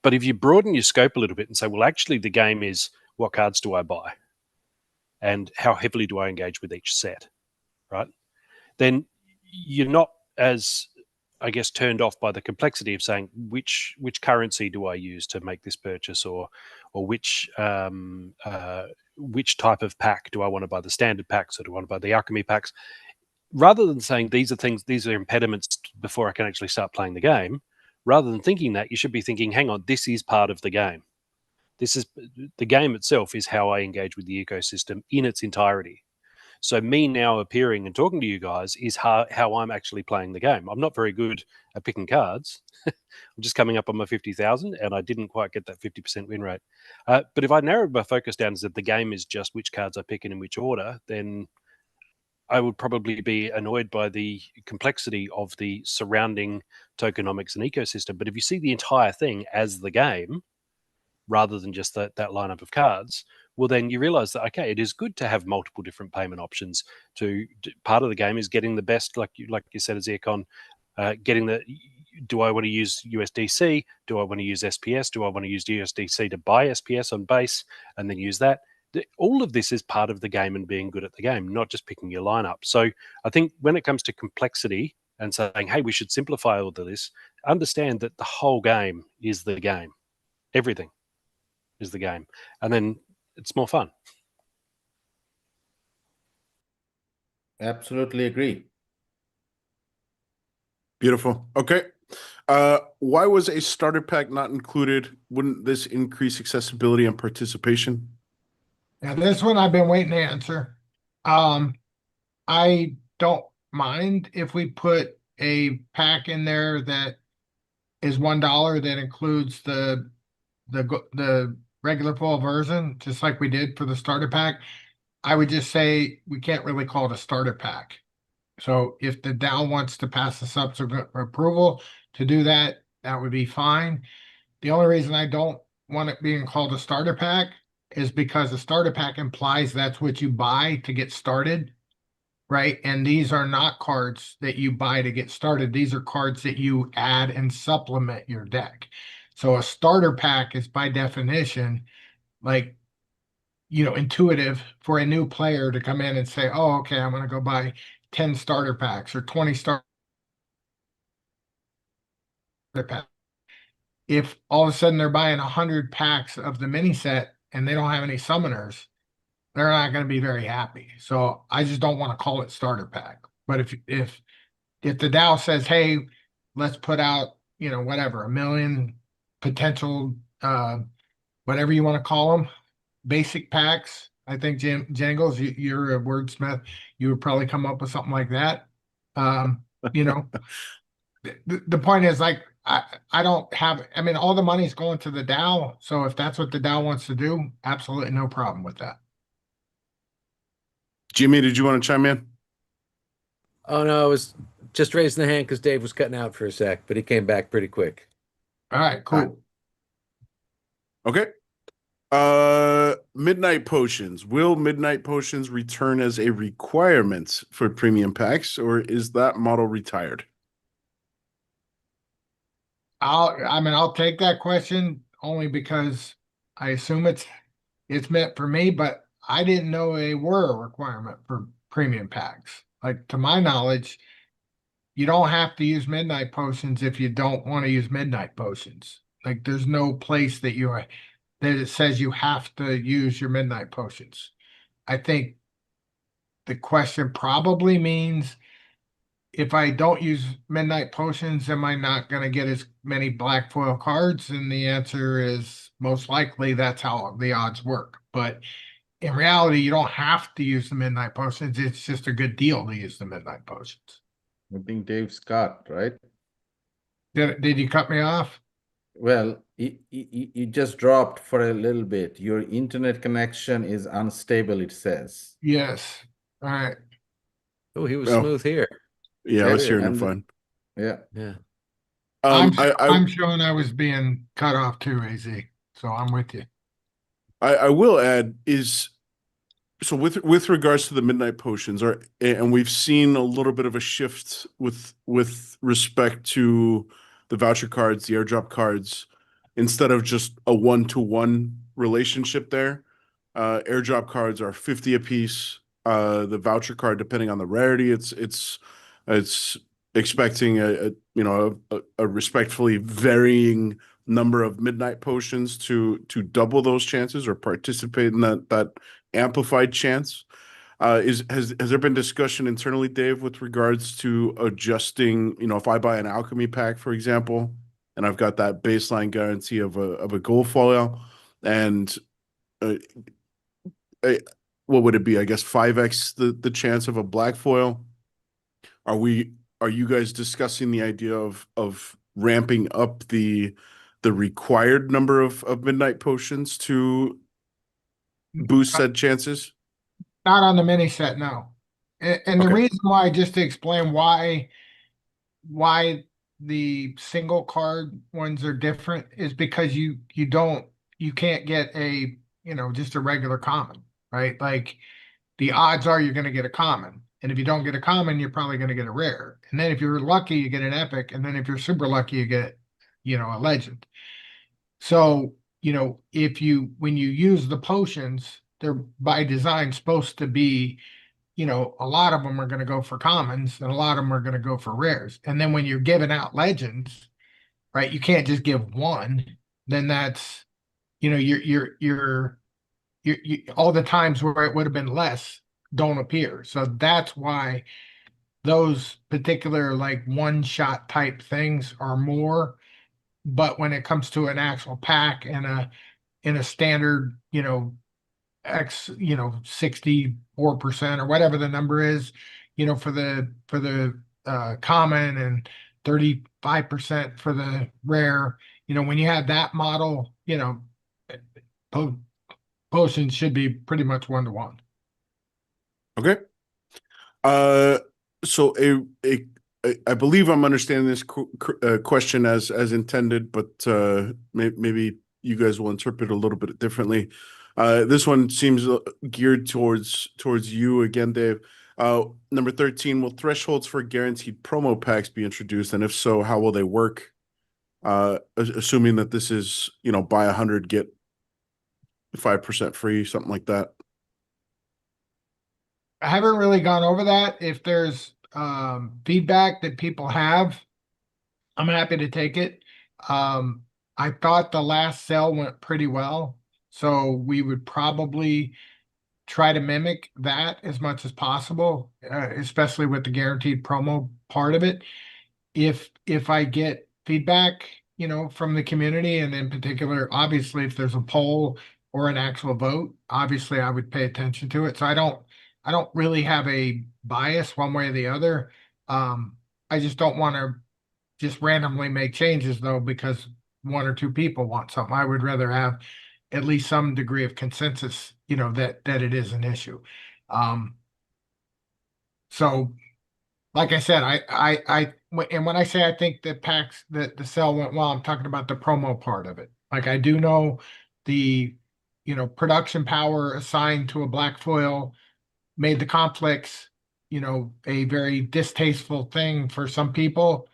But if you broaden your scope a little bit and say, well, actually, the game is what cards do I buy and how heavily do I engage with each set, right? Then you're not as, I guess, turned off by the complexity of saying which currency do I use to make this purchase, or which type of pack do I want to buy, the standard packs or do I want to buy the alchemy packs? Rather than saying these are impediments before I can actually start playing the game, rather than thinking that, you should be thinking, hang on, this is part of the game. This is the game itself is how I engage with the ecosystem in its entirety. So me now appearing and talking to you guys is how I'm actually playing the game. I'm not very good at picking cards. I'm just coming up on my 50,000 and I didn't quite get that 50% win rate. But if I narrowed my focus down as that the game is just which cards I pick in which order, then I would probably be annoyed by the complexity of the surrounding tokenomics and ecosystem. But if you see the entire thing as the game, rather than just that lineup of cards, well, then you realize that, okay, it is good to have multiple different payment options. Part of the game is getting the best, like you said, as Aircon, getting the, do I want to use USDC? Do I want to use SPS? Do I want to use USDC to buy SPS on base and then use that? All of this is part of the game and being good at the game, not just picking your lineup. So I think when it comes to complexity and saying, hey, we should simplify all of this, understand that the whole game is the game. Everything is the game. And then it's more fun. Absolutely agree. Beautiful. Okay. Why was a starter pack not included? Wouldn't this increase accessibility and participation? Now this one I've been waiting to answer. I don't mind if we put a pack in there that is $1 that includes the regular full version, just like we did for the starter pack. I would just say we can't really call it a starter pack. So if the DAO wants to pass the subsequent approval to do that, that would be fine. The only reason I don't want it being called a starter pack is because a starter pack implies that's what you buy to get started, right? And these are not cards that you buy to get started. These are cards that you add and supplement your deck. So a starter pack is by definition like, intuitive for a new player to come in and say, oh, okay, I'm going to go buy 10 starter packs or 20 starter packs. If all of a sudden they're buying 100 packs of the mini set and they don't have any summoners, they're not going to be very happy. So I just don't want to call it starter pack. But if if the Dow says, hey, let's put out, whatever, 1 million potential, whatever you want to call them, basic packs. I think Jangles, you're a wordsmith. You would probably come up with something like that. You know, the point is like I don't have. I mean, all the money's going to the Dow. So if that's what the Dow wants to do, absolutely no problem with that. Jimmy, did you want to chime in? Oh no, I was just raising the hand because Dave was cutting out for a sec, but he came back pretty quick. All right, cool. Okay. Midnight potions. Will midnight potions return as a requirement for premium packs, or is that model retired? I'll take that question only because I assume it's meant for me, but I didn't know they were a requirement for premium packs. Like to my knowledge, you don't have to use midnight potions if you don't want to use midnight potions. Like there's no place that it says you have to use your midnight potions. I think the question probably means if I don't use midnight potions, am I not going to get as many black foil cards? And the answer is most likely that's how the odds work. But in reality, you don't have to use the midnight potions. It's just a good deal to use the midnight potions. I think Dave Scott, right? Did you cut me off? Well, you just dropped for a little bit. Your internet connection is unstable, it says. Yes. All right. Oh, he was Oh. smooth here. Yeah, I was Yeah, hearing him and- fine. Yeah. Yeah. I'm showing I was being cut off too, AZ. So I'm with you. I will add is so with regards to the midnight potions, and we've seen a little bit of a shift with respect to the voucher cards, the airdrop cards, instead of just a one-to-one relationship there. Airdrop cards are 50 apiece. The voucher card, depending on the rarity, it's expecting a respectfully varying number of midnight potions to double those chances or participate in that amplified chance. Has there been discussion internally, Dave, with regards to adjusting, if I buy an alchemy pack, for example, and I've got that baseline guarantee of a gold foil, and uh, uh, what would it be? I guess 5x the chance of a black foil. Are you guys discussing the idea of ramping up the required number of midnight potions to boost said chances? Not on the mini set, no. And the Okay. reason why, just to explain why the single card ones are different is because you can't get just a regular common, right? Like the odds are you're going to get a common. And if you don't get a common, you're probably going to get a rare. And then if you're lucky, you get an epic. And then if you're super lucky, you get, a legend. So, when you use the potions, they're by design supposed to be, a lot of them are going to go for commons and a lot of them are going to go for rares. And then when you're giving out legends, right, you can't just give one. Then that's, all the times where it would have been less don't appear. So that's why those particular like one shot type things are more. But when it comes to an actual pack and in a standard, X, 64% or whatever the number is, for the common and 35% for the rare, when you have that model, po potions should be pretty much 1-to-1. Okay. Uh, so I believe I'm understanding this question as intended, but maybe you guys will interpret it a little bit differently. This one seems geared towards you again, Dave. Number 13, will thresholds for guaranteed promo packs be introduced? And if so, how will they work? Assuming that this is, buy 100, get 5% free, something like that. I haven't really gone over that. If there's feedback that people have, I'm happy to take it. I thought the last sale went pretty well, so we would probably try to mimic that as much as possible, especially with the guaranteed promo part of it. If I get feedback, from the community, and in particular, obviously, if there's a poll or an actual vote, obviously I would pay attention to it. So I don't really have a bias one way or the other. I just don't want to just randomly make changes though because one or two people want something. I would rather have at least some degree of consensus, that it is an issue. Um, so like I said, and when I say I think that PAX that the sale went well, I'm talking about the promo part of it. Like I do know the, production power assigned to a black foil made the conflicts, a very distasteful thing for some people.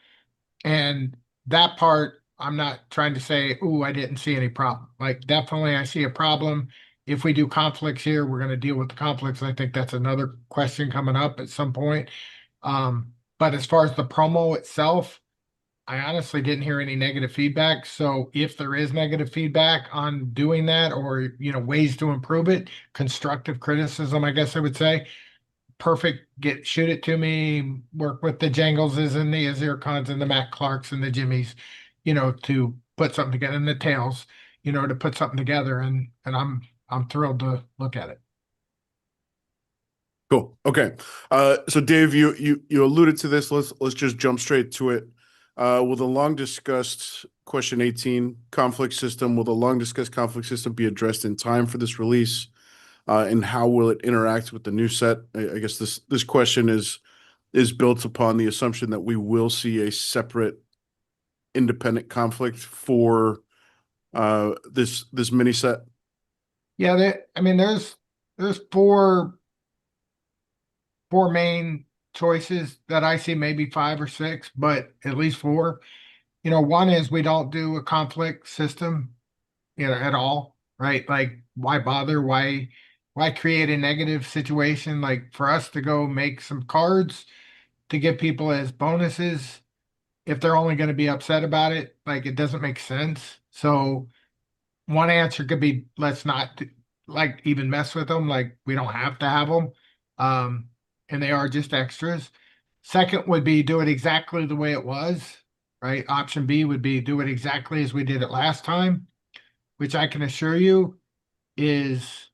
And that part, I'm not trying to say, "Ooh, I didn't see any problem." Like, definitely, I see a problem. If we do conflicts here, we're going to deal with the conflicts. I think that's another question coming up at some point. But as far as the promo itself, I honestly didn't hear any negative feedback. So if there is negative feedback on doing that or, ways to improve it, constructive criticism, I guess I would say, perfect. Shoot it to me. Work with the Jangleses and the Azircons and the Matt Clarks and the Jimmies, to put something together, and the Tails, to put something together. And I'm thrilled to look at it. Cool. Okay. So Dave, you alluded to this. Let's just jump straight to it. Will the long discussed question 18 conflict system, will the long discussed conflict system be addressed in time for this release? And how will it interact with the new set? I guess this question is built upon the assumption that we will see a separate independent conflict for this mini set. Yeah, I mean, there's four main choices that I see, maybe five or six, but at least four. One is we don't do a conflict system, at all, right? Like, why bother? Why create a negative situation? Like, for us to go make some cards to give people as bonuses, if they're only going to be upset about it, like, it doesn't make sense. So one answer could be, let's not like even mess with them. Like, we don't have to have them. Um, and they are just extras. Second would be do it exactly the way it was, right? Option B would be do it exactly as we did it last time, which I can assure you is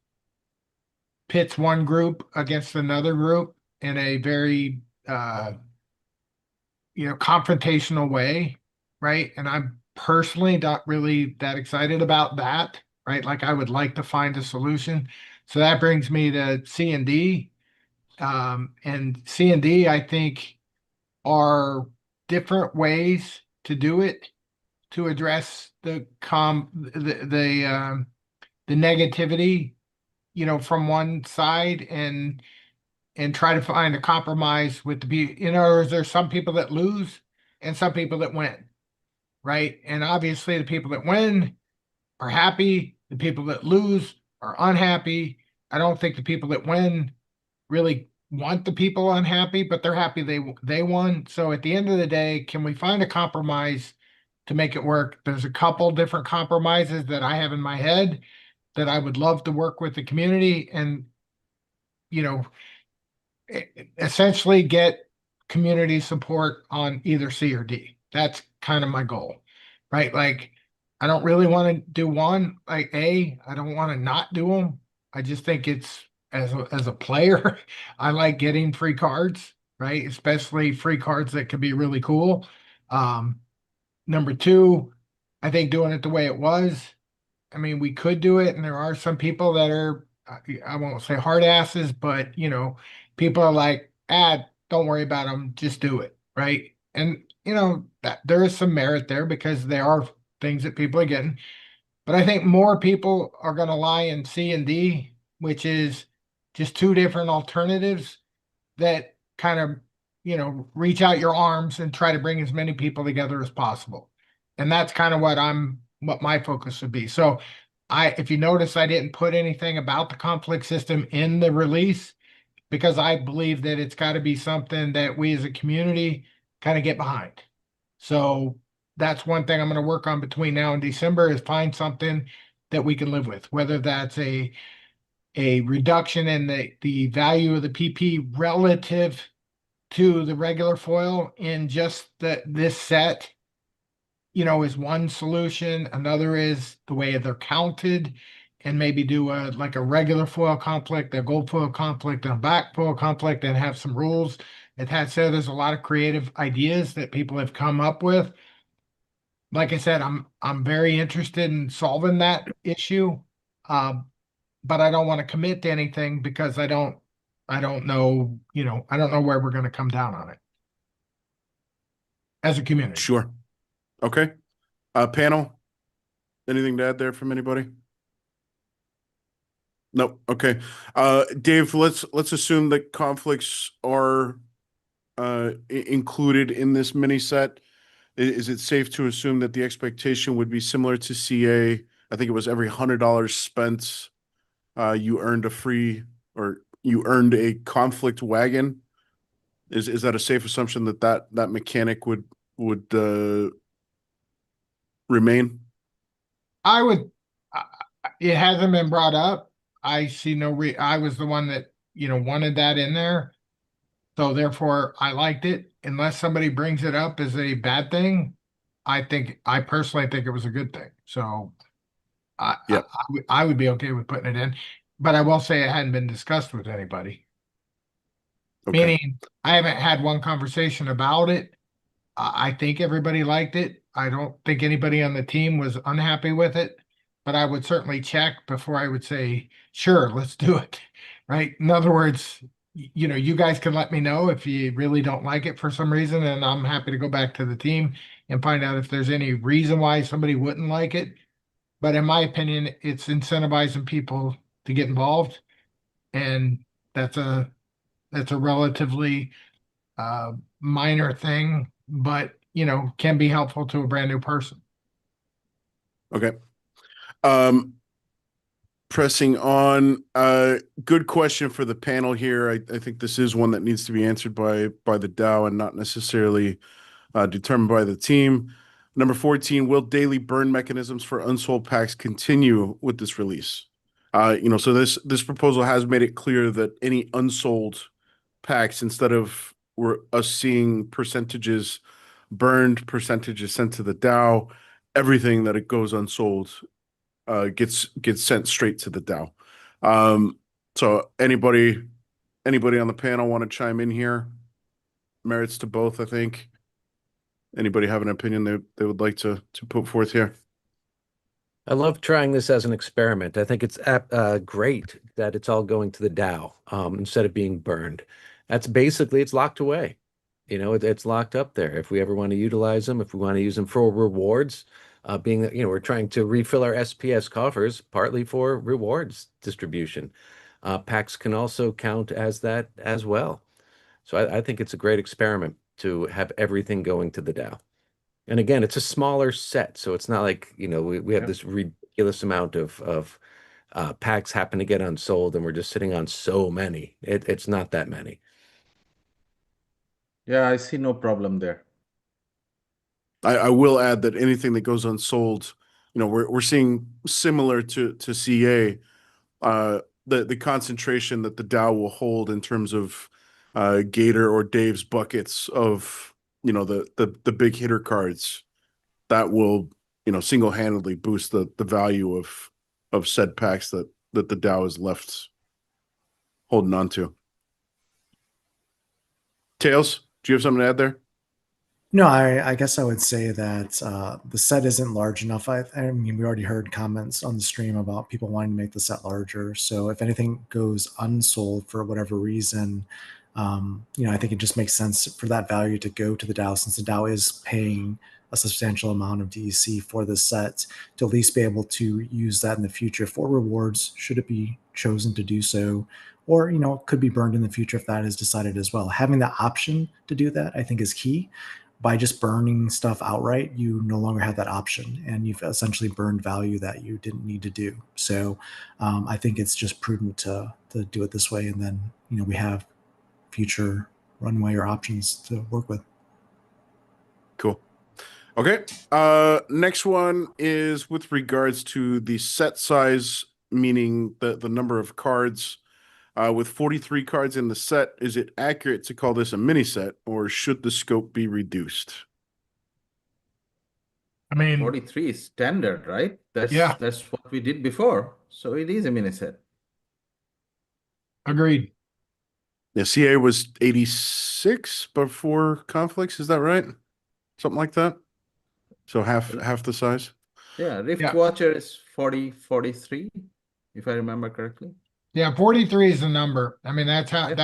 pits one group against another group in a very confrontational way, right? And I'm personally not really that excited about that, right? Like, I would like to find a solution. So that brings me to C and D. And C and D, I think, are different ways to do it to address the negativity, from one side, and try to find a compromise with the people. There's some people that lose and some people that win, right? And obviously the people that win are happy. The people that lose are unhappy. I don't think the people that win really want the people unhappy, but they're happy they won. So at the end of the day, can we find a compromise to make it work? There's a couple different compromises that I have in my head that I would love to work with the community and, you know, essentially get community support on either C or D. That's kind of my goal, right? Like, I don't really want to do one, like I don't want to not do them. I just think it's as a player, I like getting free cards, right? Especially free cards that could be really cool. Um, Number two, I think doing it the way it was. I mean, we could do it, and there are some people that are, I won't say hard asses, but people are like, don't worry about them, just do it, right? And that there is some merit there because there are things that people are getting. But I think more people are going to lie in C and D, which is just two different alternatives that kind of, reach out your arms and try to bring as many people together as possible. And that's kind of what my focus would be. So if you notice, I didn't put anything about the conflict system in the release because I believe that it's got to be something that we as a community kind of get behind. So that's one thing I'm going to work on between now and December is find something that we can live with, whether that's a a reduction in the value of the PP relative to the regular foil in just this set, is one solution. Another is the way they're counted, and maybe do like a regular foil conflict, a gold foil conflict, and a black foil conflict, and have some rules. It has said there's a lot of creative ideas that people have come up with. Like I said, I'm very interested in solving that issue, but I don't want to commit to anything because I don't know, I don't know where we're going to come down on it as a community. Sure. Okay. Panel, anything to add there from anybody? Nope. Okay. Dave, let's assume that conflicts are included in this mini set. Is it safe to assume that the expectation would be similar to CA? I think it was every $100 spent, you earned a free, or you earned a conflict wagon. Is that a safe assumption that mechanic would remain? I would, it hasn't been brought up. I see I was the one that, wanted that in there. So therefore I liked it. Unless somebody brings it up as a bad thing, I personally think it was a good thing. So Yep. I would be okay with putting it in, but I will say it hadn't been discussed with anybody. Okay. Meaning I haven't had one conversation about it. I think everybody liked it. I don't think anybody on the team was unhappy with it, but I would certainly check before I would say, sure, let's do it. Right. In other words, you guys can let me know if you really don't like it for some reason, and I'm happy to go back to the team and find out if there's any reason why somebody wouldn't like it. But in my opinion, it's incentivizing people to get involved, and that's a relatively minor thing, but can be helpful to a brand new person. Okay. Pressing on, good question for the panel here. I think this is one that needs to be answered by the DAO and not necessarily determined by the team. Number 14, will daily burn mechanisms for unsold packs continue with this release? So this proposal has made it clear that any unsold packs, instead of us seeing percentages burned, percentages sent to the DAO, everything that it goes unsold gets sent straight to the DAO. So anybody on the panel want to chime in here? Merits to both, I think. Anybody have an opinion they would like to put forth here? I love trying this as an experiment. I think it's great that it's all going to the DAO instead of being burned. That's basically, it's locked away. It's locked up there. If we ever want to utilize them, if we want to use them for rewards, being that, we're trying to refill our SPS coffers partly for rewards distribution. Packs can also count as that as well. So I think it's a great experiment to have everything going to the DAO. And again, it's a smaller set, so it's not like, we have this ridiculous amount of packs happen to get unsold and we're just sitting on so many. It's not that many. Yeah, I see no problem there. I will add that anything that goes unsold, we're seeing similar to CA, the concentration that the DAO will hold in terms of Gator or Dave's buckets of the big hitter cards that will single-handedly boost the value of said packs that the DAO is left holding on to. Tails, do you have something to add there? No, I guess I would say that the set isn't large enough. I mean, we already heard comments on the stream about people wanting to make the set larger. So if anything goes unsold for whatever reason, I think it just makes sense for that value to go to the DAO, since the DAO is paying a substantial amount of DEC for the set, to at least be able to use that in the future for rewards, should it be chosen to do so, or could be burned in the future if that is decided as well. Having the option to do that, I think, is key. By just burning stuff outright, you no longer have that option, and you've essentially burned value that you didn't need to do. So I think it's just prudent to do it this way, and then we have future runway or options to work with. Cool. Okay. Next one is with regards to the set size meaning the number of cards. With 43 cards in the set, is it accurate to call this a mini set, or should the scope be reduced? I mean, 43 is standard, right? Yeah. That's what we did before. So it is a mini set. agreed. The CA was 86 before conflicts, is that right? Something like that. So half the size. Yeah, Rift Yeah. Watcher is 43, if I remember correctly. Yeah, 43 is the number. I mean, that's how Yep.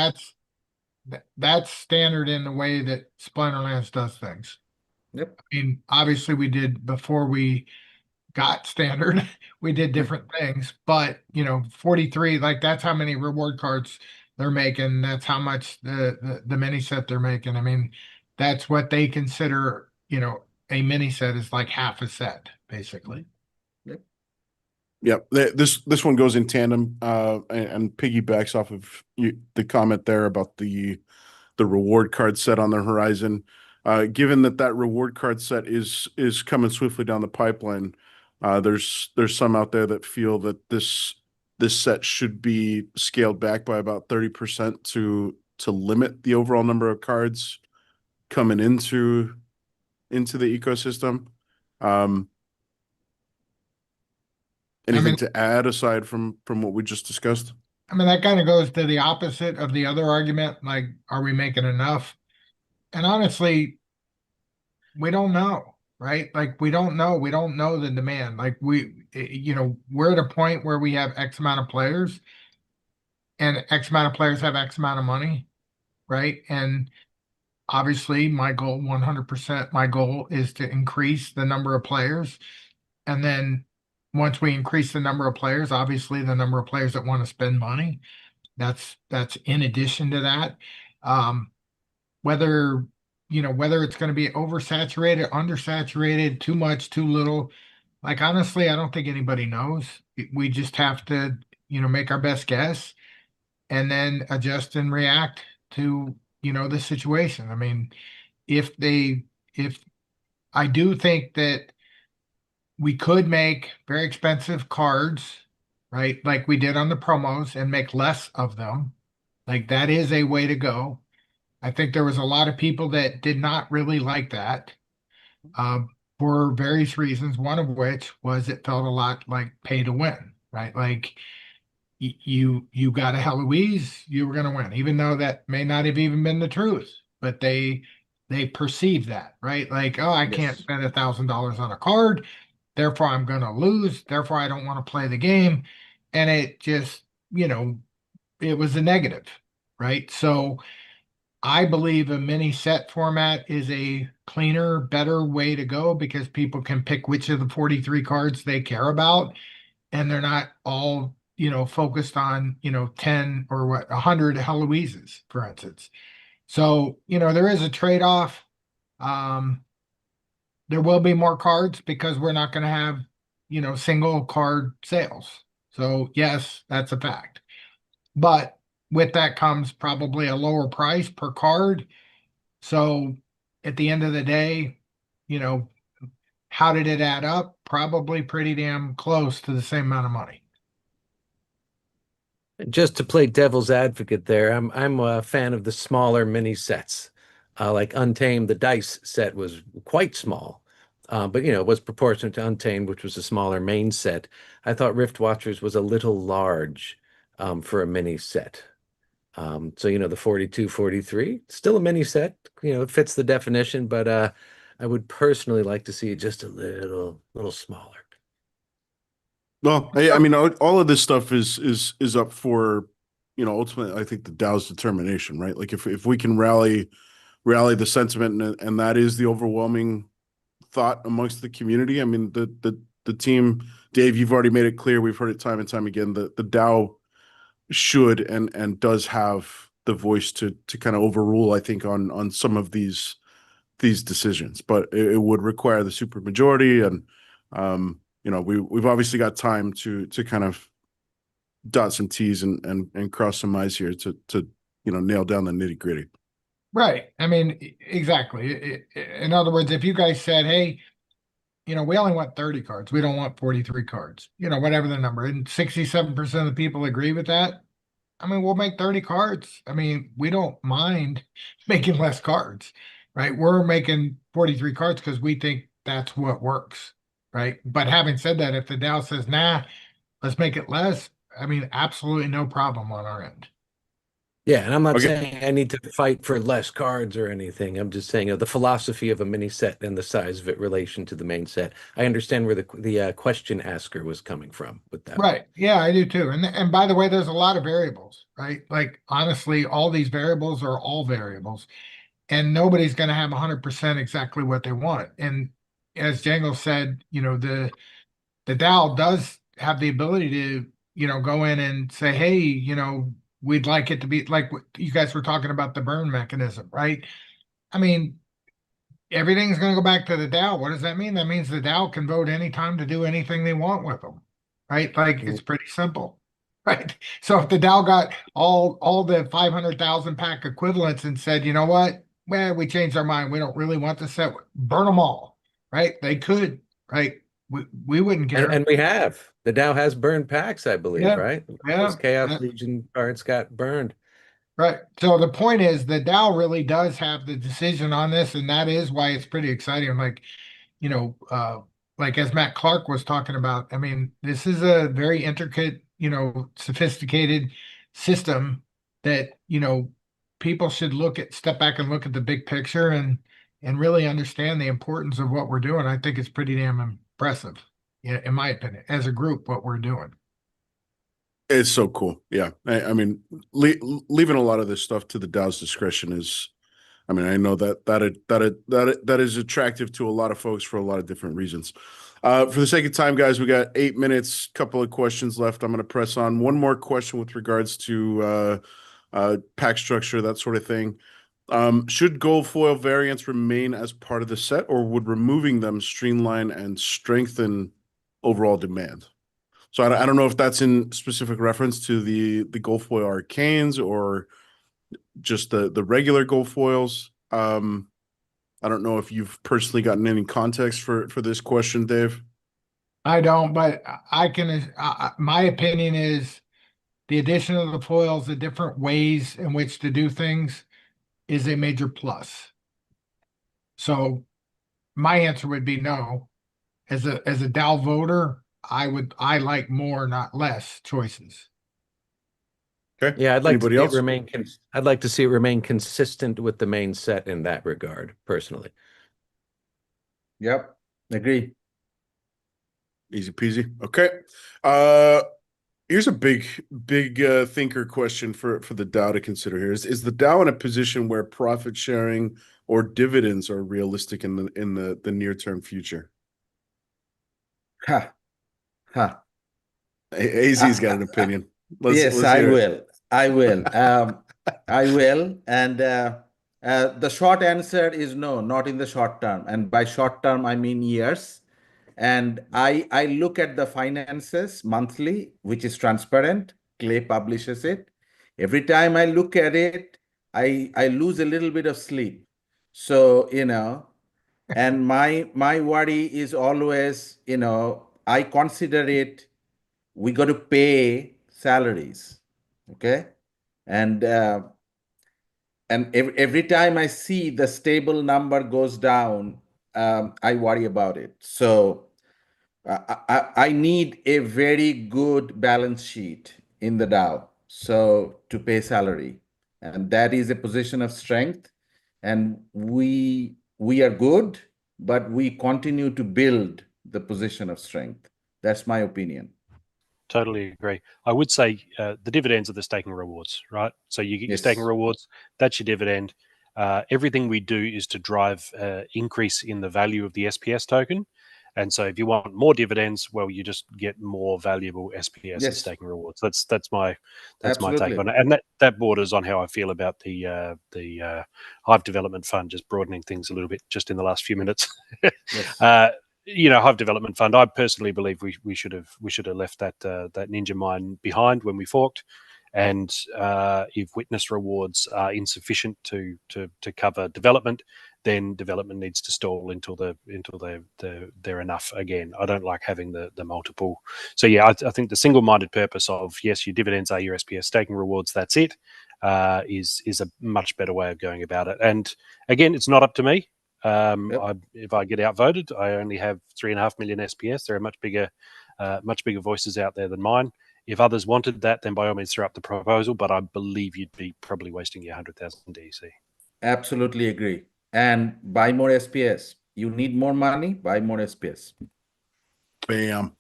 that's standard in the way that Splinterlands does things. Yep. I mean, obviously we did before we got standard, we did different things, but 43, like that's how many reward cards they're making. That's how much the mini set they're making. I mean, that's what they consider, a mini set is like half a set, basically. Yep. This one goes in tandem and piggybacks off of the comment there about the reward card set on the horizon. Given that reward card set is coming swiftly down the pipeline, there's some out there that feel that this set should be scaled back by about 30% to limit the overall number of cards coming into the ecosystem. Anything to add aside from what we just discussed? I mean, that kind of goes to the opposite of the other argument. Like, are we making enough? And honestly, we don't know, right? Like, we don't know. We don't know the demand. Like, we're at a point where we have X amount of players, and X amount of players have X amount of money, right? And obviously, my goal, 100%, my goal is to increase the number of players. And then once we increase the number of players, obviously, the number of players that want to spend money. That's in addition to that. Whether whether it's going to be oversaturated, undersaturated, too much, too little. Like honestly, I don't think anybody knows. We just have to, make our best guess and then adjust and react to, the situation. I mean, if I do think that we could make very expensive cards, right? Like we did on the promos and make less of them. Like that is a way to go. I think there was a lot of people that did not really like that for various reasons. One of which was it felt a lot like pay to win, right? Like you got a Heloise, you were going to win, even though that may not have even been the truth. But they perceive that, right? Like, oh, I can't Yes. spend $1,000 on a card, therefore I'm going to lose. Therefore, I don't want to play the game, and it just, it was a negative, right? So I believe a mini set format is a cleaner, better way to go because people can pick which of the 43 cards they care about, and they're not all, focused on, 10 or 100 Heloises, for instance. So, there is a trade-off. There will be more cards because we're not going to have, single card sales. So yes, that's a fact. But with that comes probably a lower price per card. So at the end of the day, how did it add up? Probably pretty damn close to the same amount of money. Just to play devil's advocate there, I'm a fan of the smaller mini sets. Like Untamed, the dice set was quite small, but it was proportionate to Untamed, which was a smaller main set. I thought Rift Watchers was a little large for a mini set. So the 42, 43, still a mini set. It fits the definition, but I would personally like to see it just a little smaller. Well, I mean, all of this stuff is up for, ultimately, I think the DAO's determination, right? Like if we can rally the sentiment, and that is the overwhelming thought amongst the community. I mean, the team, Dave, you've already made it clear. We've heard it time and time again. The DAO should and does have the voice to kind of overrule, I think, on some of these decisions, but it would require the supermajority, and we've obviously got time to kind of dot some T's and cross some I's here to nail down the nitty gritty. Right. I mean, exactly. In other words, if you guys said, hey, we only want 30 cards. We don't want 43 cards, whatever the number. And 67% of the people agree with that. I mean, we'll make 30 cards. I mean, we don't mind making less cards, right? We're making 43 cards because we think that's what works, right? But having said that, if the DAO says, nah, let's make it less, I mean, absolutely no problem on our end. Yeah, and I'm not Okay. saying I need to fight for less cards or anything. I'm just saying the philosophy of a mini set and the size of it relation to the main set. I understand where the question asker was coming from with that. Right. Yeah, I do too. And by the way, there's a lot of variables, right? Like honestly, all these variables are all variables, and nobody's going to have 100% exactly what they want. And as Django said, the DAO does have the ability to, go in and say, hey, we'd like it to be like what you guys were talking about, the burn mechanism, right? I mean, everything's going to go back to the DAO. What does that mean? That means the DAO can vote anytime to do anything they want with them, right? Like it's pretty simple, right? So if the DAO got all the 500,000 pack equivalents and said, you know what? Well, we changed our mind. We don't really want the set. Burn them all, right? They could, right? We wouldn't care. And we have. The DAO has burned packs, I believe, Yeah, right? yeah, Those Chaos yeah. Legion cards got burned. Right. So the point is the DAO really does have the decision on this, and that is why it's pretty exciting. You know, uh, like as Matt Clark was talking about, I mean, this is a very intricate, sophisticated system that, people should step back and look at the big picture and really understand the importance of what we're doing. I think it's pretty damn impressive, in my opinion, as a group, what we're doing. It's so cool. Yeah. I mean, leaving a lot of this stuff to the DAO's discretion is, I mean, I know that is attractive to a lot of folks for a lot of different reasons. For the sake of time, guys, we got 8 minutes, couple of questions left. I'm going to press on one more question with regards to pack structure, that sort of thing. Should gold foil variants remain as part of the set, or would removing them streamline and strengthen overall demand? So I don't know if that's in specific reference to the gold foil arcanes or just the regular gold foils. I don't know if you've personally gotten any context for this question, Dave. I don't, but I can. My opinion is the addition of the foils, the different ways in which to do things, is a major plus. So my answer would be no. As a DAO voter, I like more, not less choices. Okay. Yeah, I'd like Anybody to see else? it remain. I'd like to see it remain consistent with the main set in that regard, personally. Yep, agree. Easy peasy. Okay. Here's a big thinker question for the DAO to consider here. Is the DAO in a position where profit sharing or dividends are realistic in the near term future? Ha, ha. AZ's got an opinion. Yes, I will. I will. I will. And the short answer is no, not in the short term. And by short term, I mean years. And I look at the finances monthly, which is transparent. Clay publishes it. Every time I look at it, I lose a little bit of sleep. So, and my worry is always, I consider it, we got to pay salaries. Okay. And every time I see the stable number goes down, I worry about it. So I need a very good balance sheet in the DAO so to pay salary, and that is a position of strength. And we are good, but we continue to build the position of strength. That's my opinion. Totally agree. I would say the dividends are the staking rewards, right? So you get your staking Yes. rewards, that's your dividend. Everything we do is to drive increase in the value of the SPS token. And so if you want more dividends, well, you just get more valuable SPS and Yes. staking rewards. That's my Absolutely. take on it. And that borders on how I feel about the Hive Development Fund, just broadening things a little bit just in the last few minutes. Yes. Hive Development Fund, I personally believe we should have left that Ninja mine behind when we forked, And if witness rewards are insufficient to cover development, then development needs to stall until they're enough again. I don't like having the multiple. So yeah, I think the single-minded purpose of, yes, your dividends are your SPS staking rewards, that's it, is a much better way of going about it. And again, it's not up to me. If I get outvoted, I only have 3.5 million SPS. There are much bigger voices out there than mine. If others wanted that, then by all means throw up the proposal. But I believe you'd be probably wasting your 100,000 DEC. Absolutely agree. And buy more SPS. You need more money, buy more SPS. Bam.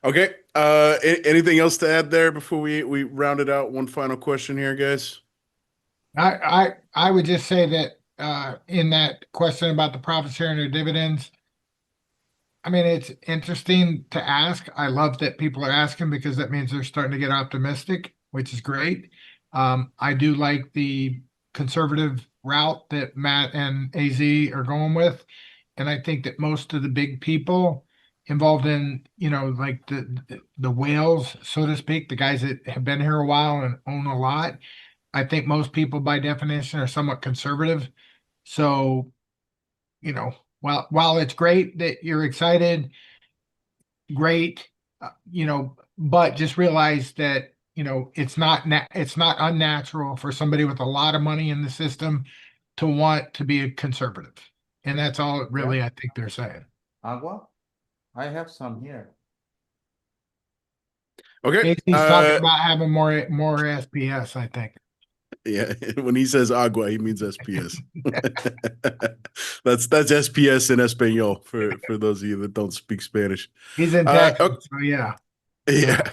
Okay. Anything else to add there before we round it out? One final question here, guys. I would just say that in that question about the profit sharing or dividends, I mean, it's interesting to ask. I love that people are asking because that means they're starting to get optimistic, which is great. I do like the conservative route that Matt and AZ are going with. And I think that most of the big people involved in, like the whales, so to speak, the guys that have been here a while and own a lot, I think most people by definition are somewhat conservative. So, while it's great that you're excited, great, but just realize that, it's not unnatural for somebody with a lot of money in the system to want to be a conservative. And that's all really I think they're saying. Agua? I have some here. Okay. He's talking about having more SPS, I think. Yeah, when he says agua, he means SPS. That's SPS in Espanol for those of you that don't speak Spanish. He's in Texas, so yeah. Yeah.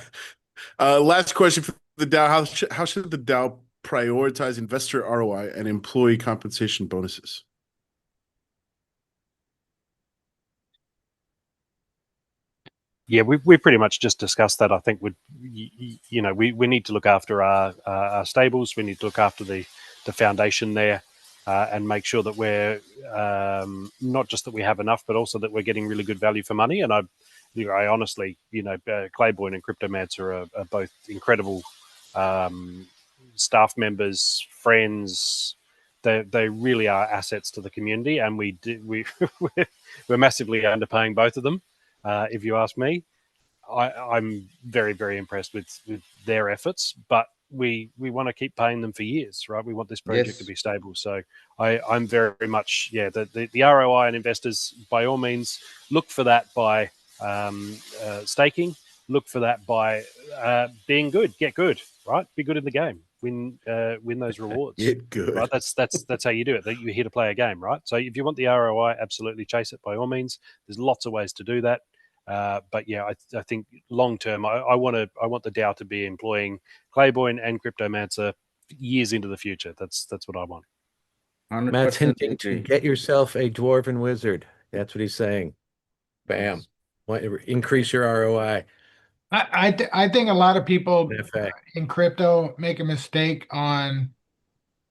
Last question for the DAO. How should the DAO prioritize investor ROI and employee compensation bonuses? Yeah, we pretty much just discussed that. I think we need to look after our stables. We need to look after the foundation there, and make sure that we're not just that we have enough, but also that we're getting really good value for money. And I honestly, Clayboy and Cryptomancer are both incredible staff members, friends. They really are assets to the community, and we're massively underpaying both of them. If you ask me, I'm very, very impressed with their efforts, but we want to keep paying them for years, right? We want this project to be stable. So I'm very much, the ROI and investors, by all means, look for that by staking, look for that by being good, get good, right? Be good in the game, win those rewards. Get good. Right, that's how you do it. You're here to play a game, right? So if you want the ROI, absolutely chase it by all means. There's lots of ways to do that. But yeah, I think long term, I want the DAO to be employing Clayboy and Cryptomancer years into the future. That's what I want. Matt's hinting to get yourself a dwarven wizard. That's what he's saying. Bam. Increase your ROI. I think a lot of people in crypto make a mistake on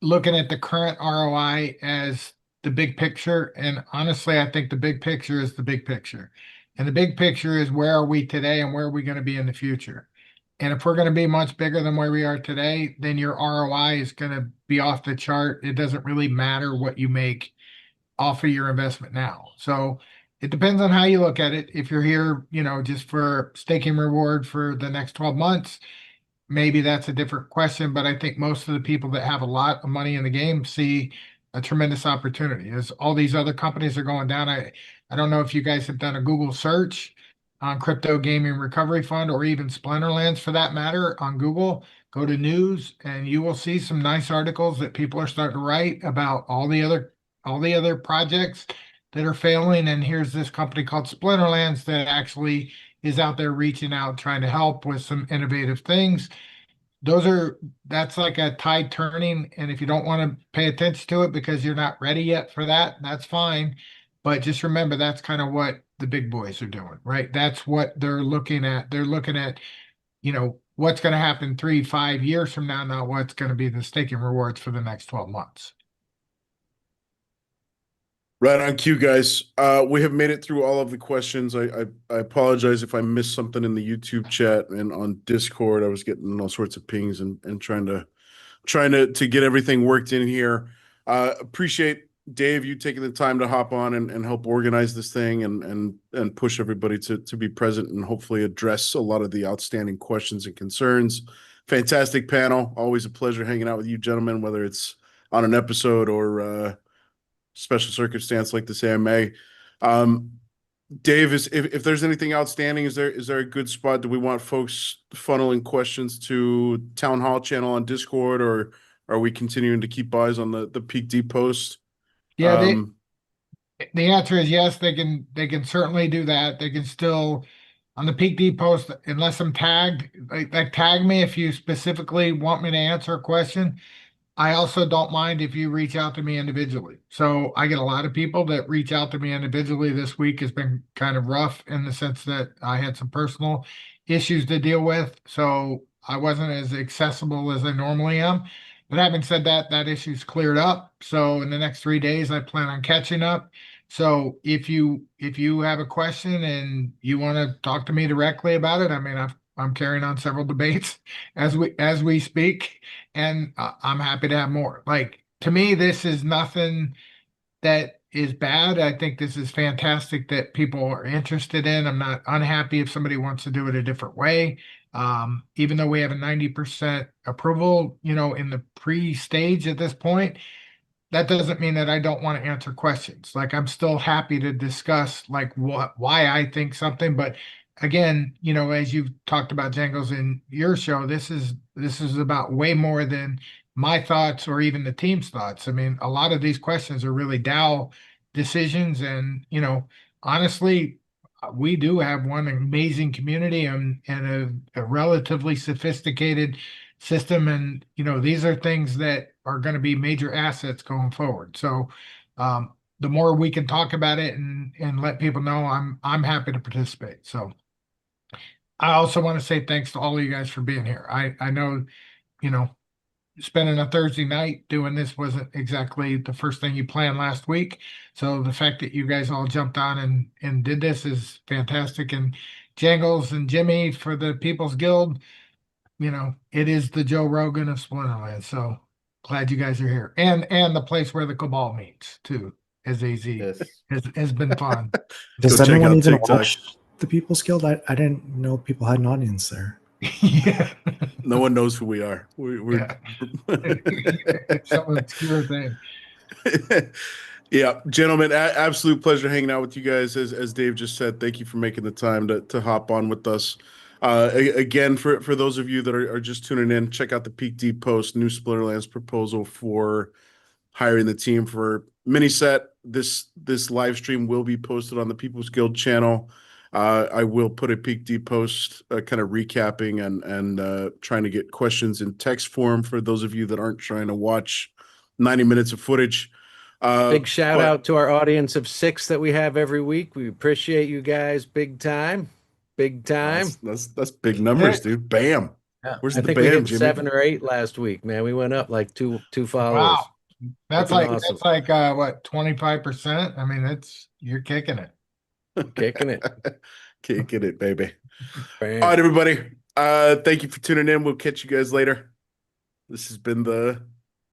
looking at the current ROI as the big picture. And honestly, I think the big picture is the big picture. And the big picture is, where are we today and where are we going to be in the future? And if we're going to be much bigger than where we are today, then your ROI is going to be off the chart. It doesn't really matter what you make off of your investment now. So it depends on how you look at it. If you're here, just for staking reward for the next 12 months, maybe that's a different question. But I think most of the people that have a lot of money in the game see a tremendous opportunity. As all these other companies are going down, I don't know if you guys have done a Google search on Crypto Gaming Recovery Fund, or even Splinterlands for that matter, on Google. Go to news and you will see some nice articles that people are starting to write about all the other projects that are failing. And here's this company called Splinterlands that actually is out there reaching out, trying to help with some innovative things. That's like a tide turning. And if you don't want to pay attention to it because you're not ready yet for that, that's fine. But just remember, that's kind of what the big boys are doing, right? That's what they're looking at. They're looking at, what's going to happen 3-5 years from now, not what's going to be the staking rewards for the next 12 months. Right on cue, guys. We have made it through all of the questions. I apologize if I missed something in the YouTube chat and on Discord. I was getting all sorts of pings and trying to get everything worked in here. Appreciate Dave you taking the time to hop on and help organize this thing and push everybody to be present and hopefully address a lot of the outstanding questions and concerns. Fantastic panel. Always a pleasure hanging out with you gentlemen, whether it's on an episode or special circumstance like this AMA. Um, Dave, if there's anything outstanding, is there a good spot? Do we want folks funneling questions to Town Hall channel on Discord, or are we continuing to keep eyes on the Peak D post? Yeah, the answer is yes, they can certainly do that. They can still on the Peak D post, unless I'm tagged, like tag me if you specifically want me to answer a question. I also don't mind if you reach out to me individually. So I get a lot of people that reach out to me individually. This week has been kind of rough in the sense that I had some personal issues to deal with. So I wasn't as accessible as I normally am. But having said that, that issue's cleared up. So in the next 3 days, I plan on catching up. So if you have a question and you want to talk to me directly about it, I mean, I'm carrying on several debates as we speak, and I'm happy to have more. Like to me, this is nothing that is bad. I think this is fantastic that people are interested in. I'm not unhappy if somebody wants to do it a different way. Even though we have a 90% approval, in the pre-stage at this point, that doesn't mean that I don't want to answer questions. Like I'm still happy to discuss like why I think something, but again, as you've talked about Jangles in your show, this is about way more than my thoughts or even the team's thoughts. I mean, a lot of these questions are really DAO decisions, and honestly, we do have one amazing community and a relatively sophisticated system, and these are things that are going to be major assets going forward. So the more we can talk about it and let people know, I'm happy to participate. So I also want to say thanks to all of you guys for being here. I know, you know spending a Thursday night doing this wasn't exactly the first thing you planned last week. So the fact that you guys all jumped on and did this is fantastic. And Jangles and Jimmy for the People's Guild, it is the Joe Rogan of Splinterlands. So glad you guys are here. And the place where the cabal meets too, as AZ Yes. has been fun. Does Go check anyone out even TikTok. watch the People's Guild? I didn't know people had an audience there. Yeah. No one knows who we are. We're It's some obscure thing. Yeah, gentlemen, absolute pleasure hanging out with you guys. As Dave just said, thank you for making the time to hop on with us. Again, for those of you that are just tuning in, check out the Peak Deep post, new Splinterlands proposal for hiring the team for mini set. This live stream will be posted on the People's Guild channel. I will put a Peak Deep post kind of recapping and trying to get questions in text form for those of you that aren't trying to watch 90 minutes of footage. Big shout But out to our audience of 6 that we have every week. We appreciate you guys big time. Big time. that's big numbers, dude. Bam. Yeah. Where's I the think we bam, hit Jimmy? 7 or 8 last week, man. We went up like two followers. Wow. That's Freaking like awesome. that's like what, 25%? I mean, you're kicking it. Kicking it. Kicking it, baby. All Bam. right, everybody. Thank you for tuning in. We'll catch you guys later. This has been the